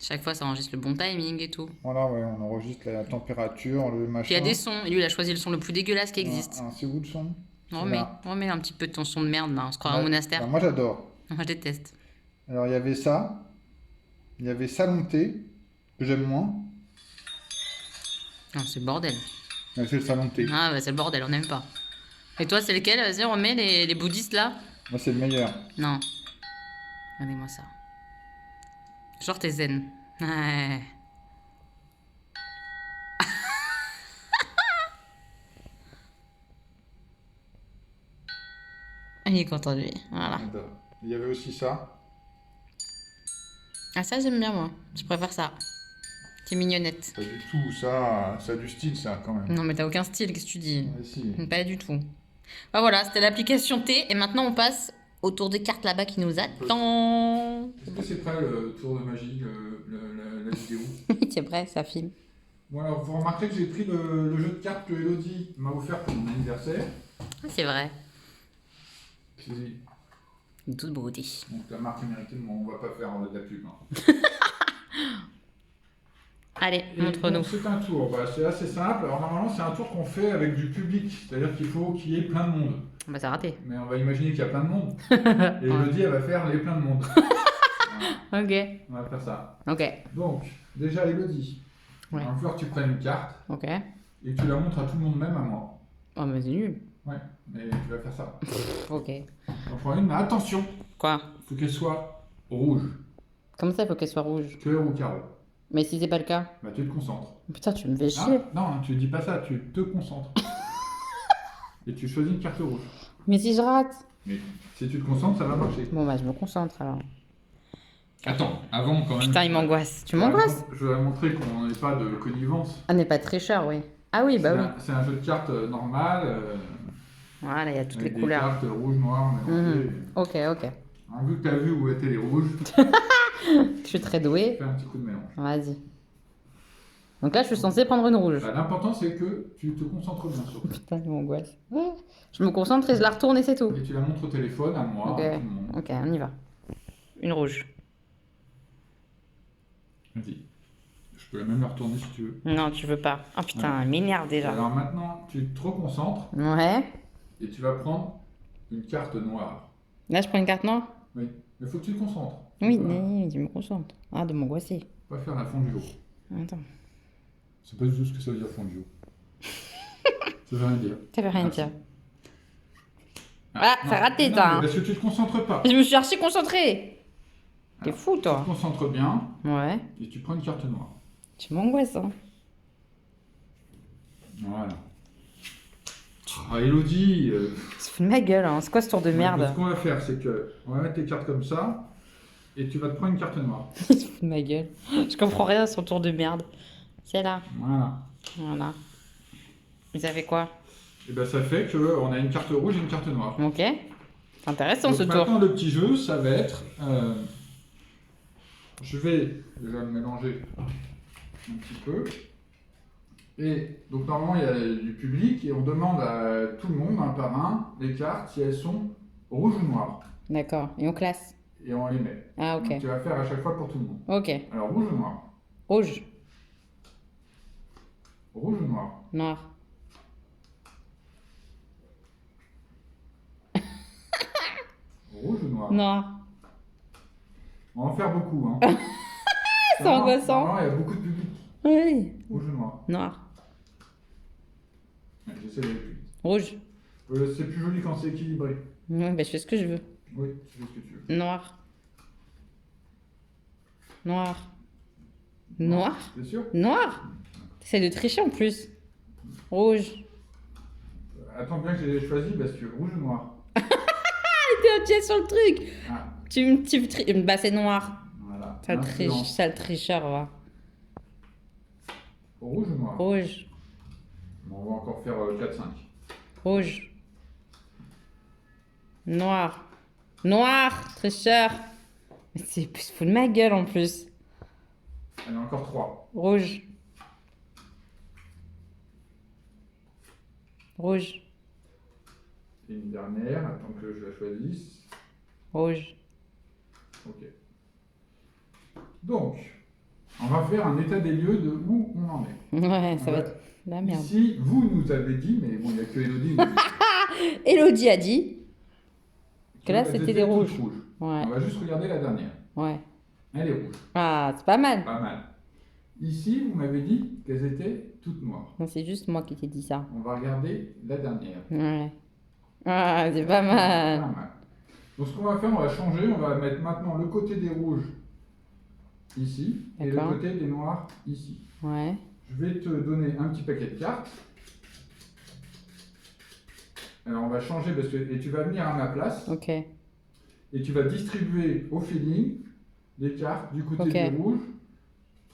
chaque fois, ça enregistre le bon timing et tout. voilà, ouais, on enregistre la température, le machin. Puis il y a des sons. Et lui, il a choisi le son le plus dégueulasse qui existe. C'est où le son? Remets un petit peu de ton son de merde, là. On se croirait au monastère. Bah, moi, j'adore. Moi, je déteste. Alors, il y avait ça. Il y avait salon thé, que j'aime moins. Non, c'est le bordel. Mais c'est le salon thé. Ah, bah c'est le bordel, on n'aime pas. Et toi, c'est lequel? Vas-y, on remet les bouddhistes là? Moi, c'est le meilleur. Non. Regardez-moi ça. Genre, t'es zen. Ouais. Il est content de lui. Voilà. Attends. Il y avait aussi ça. Ah, ça, j'aime bien, moi. Je préfère ça. C'est mignonnette. Pas du tout, ça a du style, ça, quand même. Non, mais t'as aucun style, qu'est-ce que tu dis? Ouais, si. Pas du tout. Bah voilà, c'était l'application T. Et maintenant, on passe au tour des cartes là-bas qui nous attend. Est-ce que c'est prêt le tour de magie, la vidéo? C'est vrai, ça filme. Bon, alors, vous remarquerez que j'ai pris le jeu de cartes que Elodie m'a offert pour mon anniversaire. Ah, c'est vrai. C'est Une toute beauté. donc la marque américaine, bon, on va pas faire de la pub. Allez, Et montre-nous. donc, c'est un tour, bah, c'est assez simple. Alors normalement c'est un tour qu'on fait avec du public, c'est-à-dire qu'il faut qu'il y ait plein de monde. Bah, c'est raté. Mais on va imaginer qu'il y a plein de monde. Et Elodie, elle va faire les plein de monde. Voilà, Ok. on va faire ça. Ok. Donc, déjà Elodie, Ouais. il va falloir que tu prennes une carte Ok. et que tu la montres à tout le monde, même à moi. Oh, mais c'est nul. Ouais, mais tu vas faire ça. Ok. On prend une, mais attention, Quoi? il faut qu'elle soit rouge, Comment ça, il faut qu'elle soit rouge? cœur ou carreau. Mais si c'est pas le cas? Bah tu te concentres. Putain, tu me fais chier. Ah, non, tu dis pas ça, tu te concentres. Et tu choisis une carte rouge. Mais si je rate? Mais si tu te concentres, ça va marcher. Bon, bah, je me concentre alors. Attends, avant quand même. Putain, il m'angoisse. Tu m'angoisses? Je vais montrer qu'on n'est pas de connivence. Ah, n'est pas tricheur, oui. Ah oui, bah oui. C'est un jeu de cartes normal. Voilà, il y a toutes les Avec des couleurs. cartes rouge, noir, mélangées. Ok, ok. Alors, vu que tu as vu où étaient les rouges, Je suis très douée. fais un petit coup de mélange. Vas-y. Donc là, je suis censée prendre une rouge. Bah, l'important, c'est que tu te concentres bien surtout. Putain, il m'angoisse. Je me concentre et je la retourne et c'est tout. Et tu la montres au téléphone, à moi, Ok. à tout le monde. Ok, on y va. Une rouge. Vas-y. Je peux même la retourner si tu veux. Non, tu veux pas. Oh putain, elle m'énerve déjà. Alors maintenant, tu te reconcentres Ouais. et tu vas prendre une carte noire. Là, je prends une carte noire? Oui, mais il faut que tu te concentres. Oui, Voilà. oui, je me concentre. Ah, de m'angoisser. Pas faire la fondue haut. Attends. C'est pas du tout ce que ça veut dire fondue haut. Ça veut rien dire. Ça veut rien Merci. dire. Ah, non, ça a raté, non, toi, mais hein. Parce que tu te concentres pas. Je me suis archi concentrée. T'es fou, Tu toi. te concentres bien Ouais. et tu prends une carte noire. Tu m'angoisses, hein. Voilà. Ah, Elodie, Tu te fous de ma gueule, hein. C'est quoi ce tour de ce merde? qu'on va faire, c'est que on va mettre tes cartes comme ça et tu vas te prendre une carte noire. Tu te fous de ma gueule. Je comprends rien à son tour de merde. C'est là. Voilà. Voilà. Vous avez quoi? Et ben ça fait qu'on a une carte rouge et une carte noire. Ok. C'est intéressant Donc ce tour. maintenant, le petit jeu, ça va être. Je vais déjà le mélanger un petit peu. Et donc, normalement, il y a du public et on demande à tout le monde, un par un, les cartes si elles sont rouges ou noires. D'accord. Et on classe. Et on les met. Ah, ok. Donc, tu vas faire à chaque fois pour tout le monde. Ok. Alors, rouge ou noir? Rouge. Rouge ou noir? Noir. Rouge ou noir? Noir. On va en faire beaucoup. Hein. C'est angoissant. Normalement, il y a beaucoup de public. Oui. Rouge ou noir? Noir. Ouais, j'essaie d'aller plus vite. Rouge. C'est plus joli quand c'est équilibré. Ouais, bah, je fais ce que je veux. Oui, tu fais ce que tu veux. Noir. Noir. Noir. C'est sûr? Noir. T'essaies de tricher en plus. Rouge. Attends bien que j'ai choisi parce que rouge ou noir? T'es un pied sur le truc. Ah, Bah, c'est noir. voilà. Sale Influence. sale tricheur, va. Rouge ou noir? Rouge. Bon, on va encore faire 4-5. Rouge. Noir. Noir, tricheur. Mais c'est plus fou de ma gueule en plus. Allez, encore 3. Rouge. Rouge. Et une dernière, attends que je la choisisse. Rouge. Ok. Donc, on va faire un état des lieux de où on en est. Ouais, ça va Ouais. être la merde. Ici, vous nous avez dit, mais bon, il n'y a que Elodie. Elodie a dit que là, elles c'était étaient des toutes rouges. Ouais. On va juste regarder la dernière. Ouais. Elle est rouge. Ah, c'est pas mal. Pas mal. Ici, vous m'avez dit qu'elles étaient toutes noires. Non, c'est juste moi qui t'ai dit ça. On va regarder la dernière. Ouais. Ah, c'est pas Pas mal. mal. Donc ce qu'on va faire, on va changer. On va mettre maintenant le côté des rouges ici et le D'accord. côté des noirs ici. Ouais. Je vais te donner un petit paquet de cartes. Alors on va changer parce que et tu vas venir à ma place Ok. et tu vas distribuer au feeling les cartes du côté Ok. du rouge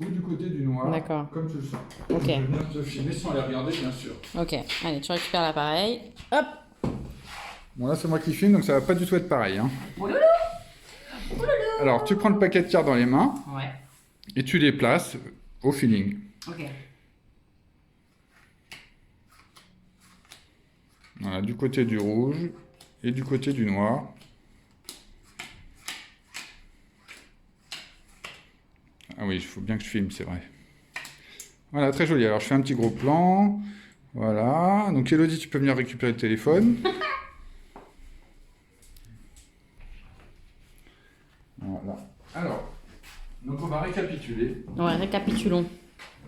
ou du côté du noir, D'accord. comme tu le sens. Ok. Je vais venir te filmer sans les regarder, bien sûr. Ok. Allez, tu récupères l'appareil. Hop. Bon là c'est moi qui filme, donc ça va pas du tout être pareil. Hein. Alors tu prends le paquet de cartes dans les mains Ouais. et tu les places au feeling. Ok. Voilà, du côté du rouge et du côté du noir. Ah oui, il faut bien que je filme, c'est vrai. Voilà, très joli. Alors je fais un petit gros plan. Voilà. Donc Elodie, tu peux venir récupérer le téléphone. Voilà. Alors, donc on va récapituler. Ouais, récapitulons.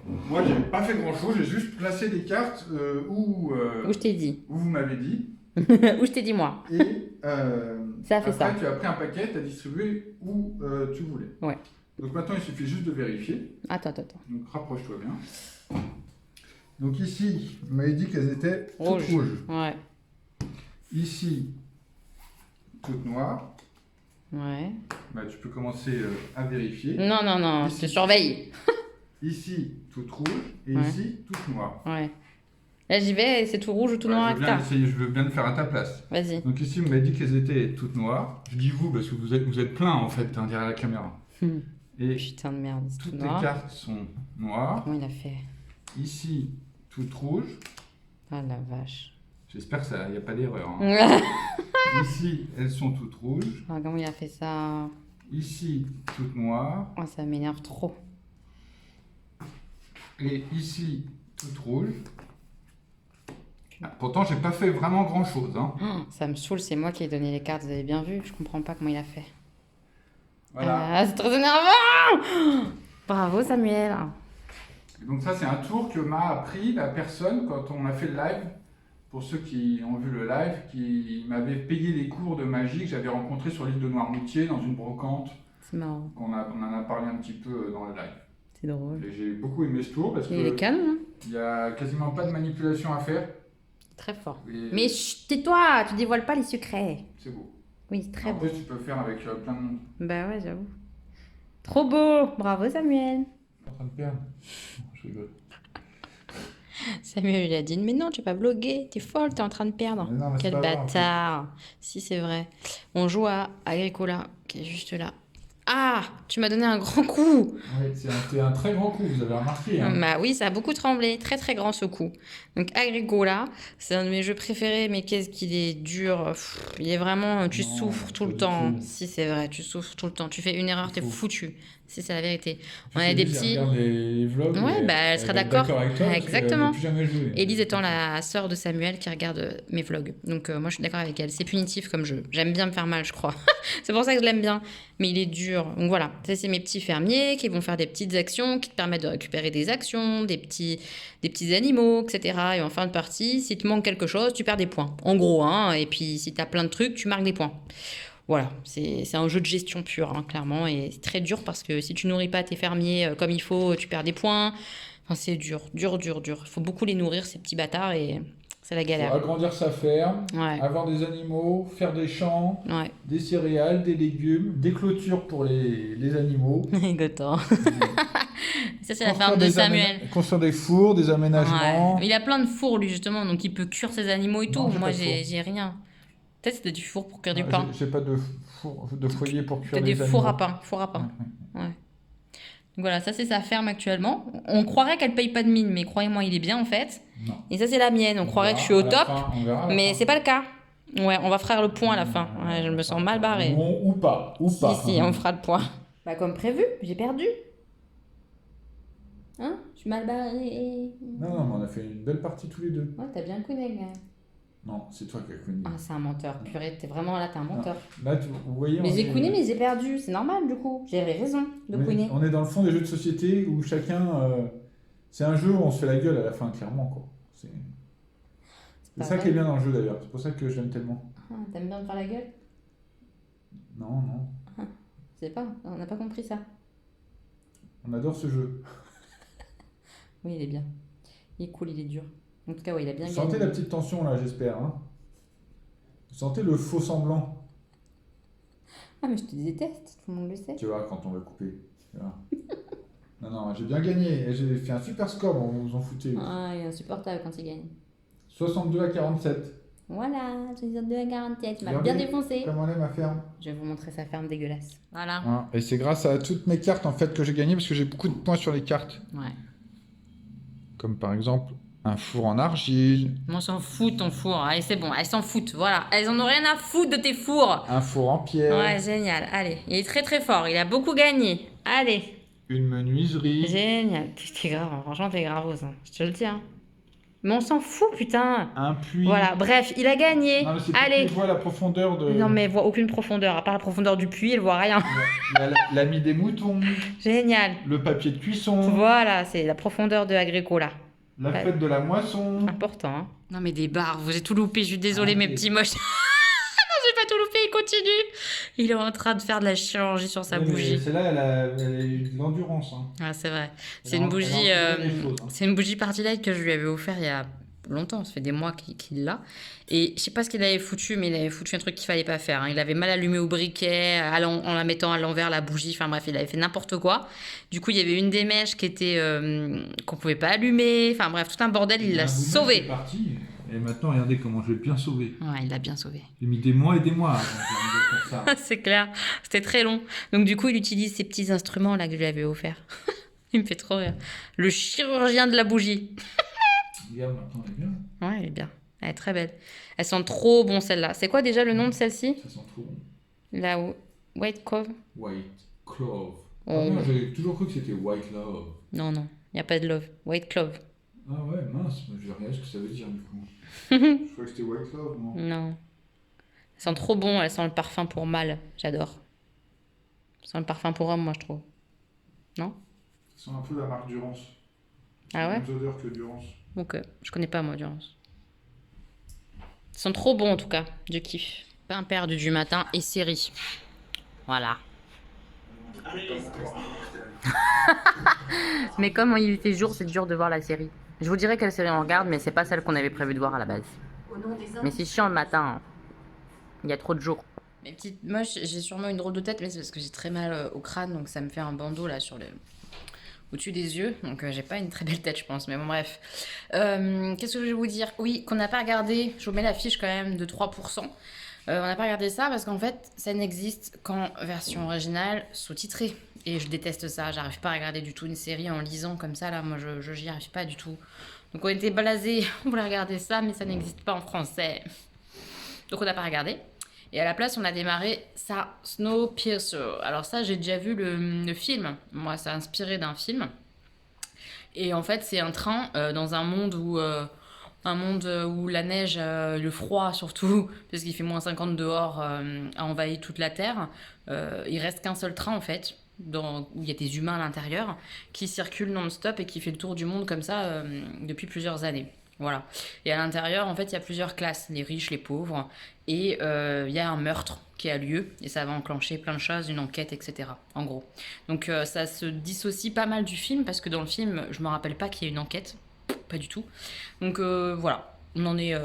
Moi, j'ai pas fait grand chose, j'ai juste placé des cartes Où je t'ai dit. où vous m'avez dit. Où je t'ai dit moi. Et Ça a fait après, ça. tu as pris un paquet, tu as distribué où tu voulais. Ouais. Donc maintenant, il suffit juste de vérifier. Attends. Donc rapproche-toi bien. Donc ici, vous m'avez dit qu'elles étaient toutes Rouge. rouges. Ouais. Ici, toutes noires. Ouais. Bah, tu peux commencer à vérifier. Non, je te surveille. Ici, toutes rouges. Et Ouais. ici, toutes noires. Ouais. Là, j'y vais et c'est tout rouge ou tout Ouais, noir je avec veux bien ta. essayer, je veux bien le faire à ta place. Vas-y. Donc ici, vous m'avez dit qu'elles étaient toutes noires. Je dis vous parce que vous êtes plein en fait hein, derrière la caméra. Et Putain de merde, c'est tout toutes les noir. cartes sont noires. Comment il a fait? Ici, toutes rouges. Ah la vache. J'espère qu'il n'y a pas d'erreur. Hein. Ah, Ici, elles sont toutes rouges. comment il a fait ça? Ici, toutes noires. Oh, ça m'énerve trop. Et ici, toutes rouges. Ah, pourtant, j'ai pas fait vraiment grand chose. Hein. Oh, ça me saoule, c'est moi qui ai donné les cartes, vous avez bien vu? Je comprends pas comment il a fait. Voilà. Ah, c'est très énervant! Bravo Samuel. Et donc ça, c'est un tour que m'a appris la personne quand on a fait le live. Pour ceux qui ont vu le live, qui m'avait payé les cours de magie que j'avais rencontrés sur l'île de Noirmoutier dans une brocante. C'est marrant, On en a parlé un petit peu dans le live. c'est drôle. Et j'ai beaucoup aimé ce tour parce Il est que canon, hein? il y a quasiment pas de manipulation à faire. Très fort. Et Mais chut, tais-toi, tu dévoiles pas les secrets. c'est beau. Oui, c'est très En beau. plus, tu peux faire avec plein de monde. Bah ouais, j'avoue. Trop beau! Bravo Samuel. En train de perdre. Je rigole. Samuel lui a dit, mais non, tu vas pas bloguer, t'es folle, t'es en train de perdre. Mais non, mais c'est Quel pas grave, en fait. bâtard. Si, c'est vrai. On joue à Agricola, qui est juste là. Ah, tu m'as donné un grand coup. Oui, c'est un très grand coup, vous avez remarqué. Hein. Bah oui, ça a beaucoup tremblé. Très très grand ce coup. Donc Agricola, c'est un de mes jeux préférés, mais qu'est-ce qu'il est dur. Pff, il est vraiment... Tu Non, souffres tout pas le du temps. tout. Si, c'est vrai, tu souffres tout le temps. Tu fais une erreur, t'es Faux. foutu. Si, c'est la vérité. Tu On sais, a des Elise, petits... elle regarde les vlogs. Ouais, et bah, elle sera va être d'accord. avec toi parce Exactement. qu'elle n'a plus jamais joué. Élise étant la sœur de Samuel qui regarde mes vlogs. Donc moi je suis d'accord avec elle. C'est punitif comme jeu. J'aime bien me faire mal, je crois. C'est pour ça que je l'aime bien. Mais il est dur. Donc voilà, ça c'est mes petits fermiers qui vont faire des petites actions qui te permettent de récupérer des actions, des petits animaux, etc. Et en fin de partie, si te manque quelque chose, tu perds des points. En gros, hein. Et puis si tu as plein de trucs, tu marques des points. Voilà, c'est un jeu de gestion pure, hein, clairement. Et c'est très dur parce que si tu nourris pas tes fermiers comme il faut, tu perds des points. Enfin, c'est dur. Il faut beaucoup les nourrir, ces petits bâtards, et c'est la Faut galère. agrandir sa ferme, Ouais, avoir des animaux, faire des champs, ouais. des céréales, des légumes, des clôtures pour les animaux. Gothard. Ça, c'est la ferme de Samuel. Construire des fours, des aménagements. Ouais. Il a plein de fours, lui, justement, donc il peut cuire ses animaux et tout. Non, j'ai Moi, pas de four. j'ai rien. Peut-être c'était du four pour cuire du Ouais, pain. j'ai pas de foyer pour cuire T'as des des fours à animaux. pain. Four à pain. Ouais. Ouais. Donc voilà, ça, c'est sa ferme actuellement. On croirait qu'elle paye pas de mine, mais croyez-moi, il est bien, en fait. Non. Et ça, c'est la mienne. On croirait que je suis au top, mais c'est pas le cas. Ouais, on va faire le point à la fin. Ouais, je me sens mal barrée. Ou pas. Si, on fera le point. Bah, comme prévu, j'ai perdu. Hein? Je suis mal barrée. Non, mais on a fait une belle partie tous les deux. Ouais, t'as bien connu, gars. Non, c'est toi qui as connu. Ah, c'est un menteur. Purée, t'es vraiment là, t'es un menteur. Là, vous voyez, Mais j'ai couiné, mais j'ai perdu. C'est normal, du coup. J'avais raison de couiner. on est dans le fond des jeux de société où chacun. C'est un jeu où on se fait la gueule à la fin, clairement, quoi. C'est pas ça vrai. qui est bien dans le jeu d'ailleurs. C'est pour ça que je l'aime tellement. Ah, t'aimes bien me faire la gueule? Non, non. Je sais pas, on n'a pas compris ça. On adore ce jeu. Oui, il est bien. Il est cool, il est dur. En tout cas, ouais, il a bien Vous gagné. sentez la petite tension là, j'espère. Hein, vous sentez le faux semblant. Ah, mais je te déteste, tout le monde le sait. Tu vois, quand on va couper. Tu vois. Non, non, j'ai bien gagné. Et j'ai fait un super score, vous vous en foutez. Ah, il est insupportable quand il gagne. 62 à 47. Voilà, j'ai 2 à 47, tu m'as Regardez bien défoncé. Comment elle est ma ferme. Je vais vous montrer sa ferme dégueulasse. Voilà. Hein, et c'est grâce à toutes mes cartes en fait que j'ai gagné parce que j'ai beaucoup de points sur les cartes. Ouais. Comme par exemple un four en argile, On s'en fout ton four. Allez, c'est bon, elles s'en foutent. Voilà, elles en ont rien à foutre de tes fours. un four en pierre, Ouais, génial. Allez, il est très très fort. Il a beaucoup gagné. Allez. une menuiserie, Génial. T'es grave, hein. Franchement, t'es gravose. Hein. Je te le dis. Hein. Mais on s'en fout, putain. un puits. Voilà, bref, il a gagné. Non, mais c'est pour Allez. qu'il voit la profondeur de. Non, mais elle voit aucune profondeur. À part la profondeur du puits, elle voit rien. L'ami des moutons, Génial. le papier de cuisson, Voilà, c'est la profondeur de Agricola. la fête de la moisson. Important, hein. Non, mais des barres, vous avez tout loupé. Je suis désolée, mes Arrêtez. petits moches. Non, j'ai pas tout loupé, il continue. Il est en train de faire de la chirurgie sur sa Oui, mais bougie. celle-là, elle a eu de l'endurance. Hein. Ah, c'est vrai. C'est Elle a- une bougie, elle a entendu des choses, hein. c'est une bougie Party Light que je lui avais offert il y a longtemps. Ça fait des mois qu'il l'a. Et je sais pas ce qu'il avait foutu, mais il avait foutu un truc qu'il fallait pas faire. Hein. Il avait mal allumé au briquet, en la mettant à l'envers la bougie. Enfin bref, il avait fait n'importe quoi. Du coup, il y avait une des mèches qui était qu'on pouvait pas allumer. Enfin bref, tout un bordel. Il l'a C'est sauvé. parti. Et maintenant, regardez comment je l'ai bien sauvé. Ouais, il l'a bien sauvé. J'ai mis des mois et des mois avant de faire ça. C'est clair, c'était très long. Donc du coup, il utilise ces petits instruments là que je lui avais offerts. Il me fait trop rire. Le chirurgien de la bougie. Regarde, maintenant, elle est bien. Ouais, elle est bien. Elle est très belle. Elles sont trop bon celles-là. C'est quoi déjà le nom de celle-ci? Ça sent trop bon. La White Cove? White Clove. Oh. Ah non, j'avais toujours cru que c'était White Love. Non, non, il n'y a pas de love. White Clove. Ah ouais, mince, je verrai ce que ça veut dire du coup. Je crois que c'était White Love, moi. Non. Elles sont trop bon. Elles sont le parfum pour mâle. J'adore. Elles sont le parfum pour homme, moi, je trouve. Non? Ça sent un peu la marque Durance. Ah ouais? Même odeur que Durance. Ok. Je connais pas, moi, Durance. Ils sont trop bons, en tout cas. Je kiffe. Pain perdu du matin et série. Voilà. Mais comme il fait jour, c'est dur de voir la série. Je vous dirais quelle série on regarde, mais c'est pas celle qu'on avait prévu de voir à la base. Mais c'est chiant le matin. Hein. Il y a trop de jours. Mes petites moches, j'ai sûrement une drôle de tête, mais c'est parce que j'ai très mal au crâne, donc ça me fait un bandeau là sur le au-dessus des yeux. Donc j'ai pas une très belle tête, je pense. Mais bon, bref. Qu'est-ce que je vais vous dire? Oui, qu'on n'a pas regardé. Je vous mets la fiche quand même de 3%. On n'a pas regardé ça parce qu'en fait, ça n'existe qu'en version originale sous-titrée. Et je déteste ça. J'arrive pas à regarder du tout une série en lisant comme ça. Là, moi, j'y arrive pas du tout. Donc on était blasés. On voulait regarder ça, mais ça n'existe pas en français. Donc on n'a pas regardé. Et à la place, on a démarré ça, Snowpiercer. Alors ça, j'ai déjà vu le film. Moi, c'est inspiré d'un film. Et en fait, c'est un train dans un monde où la neige, le froid surtout, parce qu'il fait moins 50 dehors, a envahi toute la Terre. Il reste qu'un seul train en fait, où il y a des humains à l'intérieur, qui circulent non-stop et qui fait le tour du monde comme ça depuis plusieurs années. Voilà. Et à l'intérieur, en fait, il y a plusieurs classes, les riches, les pauvres, et il y a un meurtre qui a lieu, et ça va enclencher plein de choses, une enquête, etc. En gros. Donc ça se dissocie pas mal du film, parce que dans le film, je me rappelle pas qu'il y ait une enquête, pas du tout. Donc voilà, on en est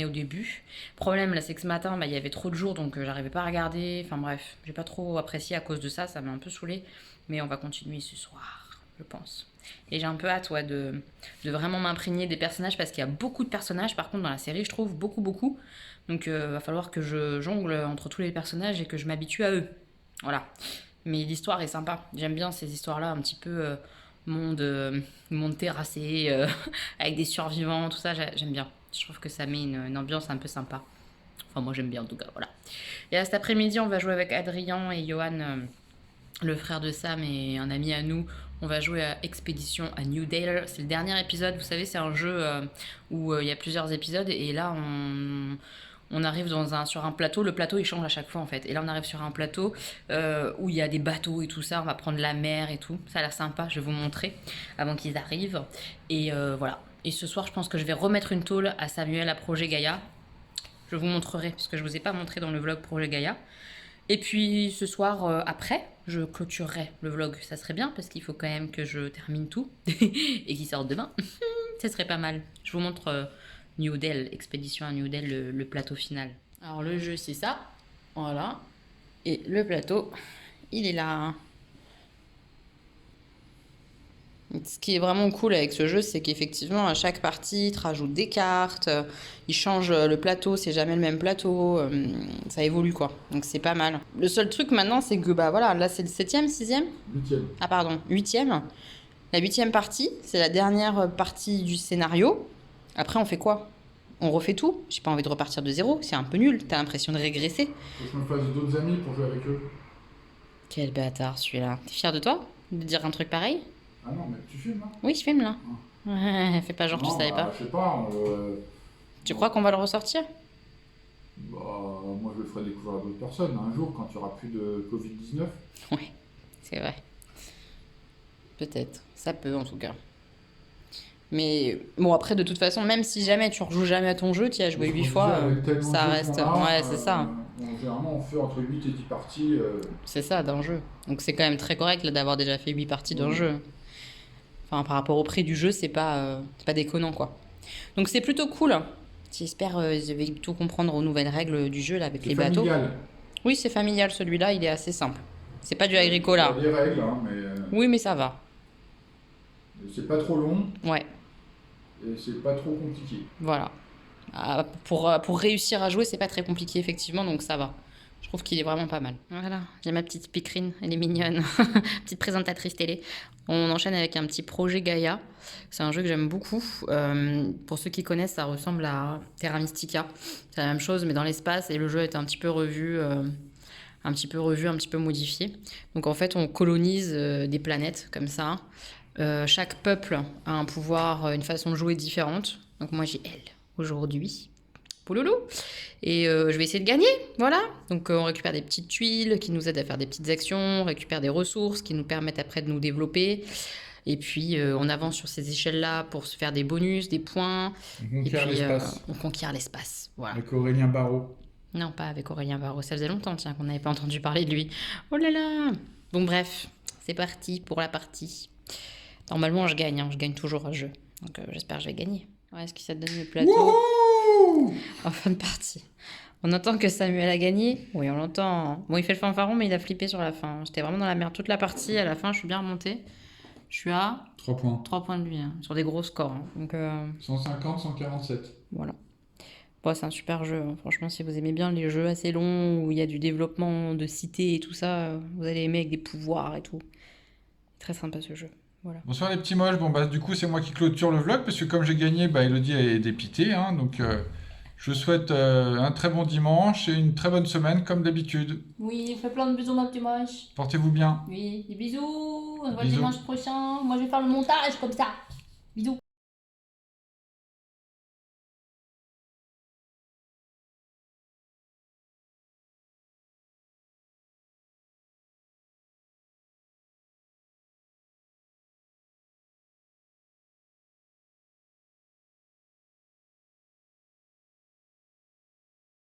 au début. Problème là, c'est que ce matin, il y avait trop de jours, donc j'arrivais pas à regarder. Enfin bref, j'ai pas trop apprécié à cause de ça, ça m'a un peu saoulé. Mais on va continuer ce soir, je pense. Et j'ai un peu hâte de vraiment m'imprégner des personnages parce qu'il y a beaucoup de personnages par contre dans la série, je trouve beaucoup. Donc va falloir que je jongle entre tous les personnages et que je m'habitue à eux. Voilà. Mais l'histoire est sympa. J'aime bien ces histoires-là un petit peu monde terrassé avec des survivants, tout ça, j'aime bien. Je trouve que ça met une ambiance un peu sympa. Enfin moi j'aime bien en tout cas, voilà. Et là, cet après-midi, on va jouer avec Adrien et Johan. Le frère de Sam et un ami à nous, On va jouer à Expédition à New Dale. C'est le dernier épisode. Vous savez, c'est un jeu où il y a plusieurs épisodes. Et là, on arrive sur un plateau. Le plateau, il change à chaque fois, en fait. Et là, on arrive sur un plateau où il y a des bateaux et tout ça. On va prendre la mer et tout. Ça a l'air sympa. Je vais vous montrer avant qu'ils arrivent. Et voilà. Et ce soir, je pense que je vais remettre une tôle à Samuel à Projet Gaïa. Je vous montrerai, parce que je ne vous ai pas montré dans le vlog Projet Gaïa. Et puis ce soir, après, je clôturerai le vlog. Ça serait bien, parce qu'il faut quand même que je termine tout. Et qu'il sorte demain. Ça serait pas mal. Je vous montre New Dale, Expédition à New Dale, le plateau final. Alors le jeu, c'est ça. Voilà. Et le plateau, il est là. Ce qui est vraiment cool avec ce jeu, c'est qu'effectivement, à chaque partie, il te rajoute des cartes, il change le plateau, c'est jamais le même plateau, ça évolue quoi. Donc c'est pas mal. Le seul truc maintenant, c'est que bah voilà, là c'est le 7e, 6e 8e. Ah pardon, 8e. La 8e partie, c'est la dernière partie du scénario. Après, on fait quoi? On refait tout? J'ai pas envie de repartir de zéro, c'est un peu nul, t'as l'impression de régresser. Faut que je me fasse d'autres amis pour jouer avec eux. Quel bâtard celui-là. T'es fier de toi? De dire un truc pareil? Ah non, mais tu filmes là? Oui, je filme là. Ouais, fais pas genre tu savais pas. Je sais pas. Tu crois qu'on va le ressortir? Bah, moi je le ferai découvrir à d'autres personnes un jour quand il n'y aura plus de Covid-19. Oui, c'est vrai. Peut-être. Ça peut en tout cas. Mais bon, après, de toute façon, même si jamais tu rejoues jamais à ton jeu, tu y as joué 8 fois, ça reste. Ouais, c'est ça. Généralement, on fait entre 8 et 10 parties. C'est ça, d'un jeu. Donc c'est quand même très correct là, d'avoir déjà fait 8 parties d'un Oui. jeu. Enfin, par rapport au prix du jeu, c'est pas déconnant quoi. Donc c'est plutôt cool. J'espère je vais tout comprendre aux nouvelles règles du jeu là avec C'est les bateaux. familial. Oui, c'est familial celui-là, il est assez simple. C'est pas du Il y Agricola. a des règles, hein, mais Oui, mais ça va. c'est pas trop long Ouais, et c'est pas trop compliqué. voilà. Pour réussir à jouer, c'est pas très compliqué effectivement, donc ça va. Je trouve qu'il est vraiment pas mal. Voilà, j'ai ma petite picrine, elle est mignonne. Petite présentatrice télé. On enchaîne avec un petit projet Gaïa. C'est un jeu que j'aime beaucoup. Pour ceux qui connaissent, ça ressemble à Terra Mystica. C'est la même chose, mais dans l'espace, et le jeu est un petit peu revu, un petit peu modifié. Donc en fait, on colonise des planètes comme ça. Chaque peuple a un pouvoir, une façon de jouer différente. Donc moi j'ai elle aujourd'hui. Pouloulou. Et je vais essayer de gagner, voilà. Donc on récupère des petites tuiles qui nous aident à faire des petites actions, on récupère des ressources qui nous permettent après de nous développer. Et puis on avance sur ces échelles-là pour se faire des bonus, des points. On Et conquiert puis l'espace. on conquiert l'espace, voilà. Avec Aurélien Barraud. Non, pas avec Aurélien Barraud, ça faisait longtemps tiens qu'on n'avait pas entendu parler de lui. Oh là là. Bon bref, c'est parti pour la partie. Normalement je gagne, hein. Je gagne toujours à jeu. Donc j'espère que je vais gagner. Ouais, est-ce que ça te donne le plateau? Wouhou! En fin de partie. On entend que Samuel a gagné. Oui, on l'entend. Bon, il fait le fanfaron, mais il a flippé sur la fin. J'étais vraiment dans la merde toute la partie. À la fin, je suis bien remontée. Je suis à 3 points. 3 points de lui, hein, sur des gros scores. Hein. Donc 150, 147. voilà. Bon, c'est un super jeu. Hein. Franchement, si vous aimez bien les jeux assez longs où il y a du développement de cités et tout ça, vous allez aimer avec des pouvoirs et tout. Très sympa ce jeu. Voilà. Bonsoir les petits moches. Bon, bah, du coup, c'est moi qui clôture le vlog parce que comme j'ai gagné, bah, Elodie est dépitée. Hein, donc, je vous souhaite un très bon dimanche et une très bonne semaine comme d'habitude. Oui, fais plein de bisous, ma petite moche. Portez-vous bien. Oui, des bisous. On se voit Bisous. dimanche prochain. Moi, je vais faire le montage comme ça.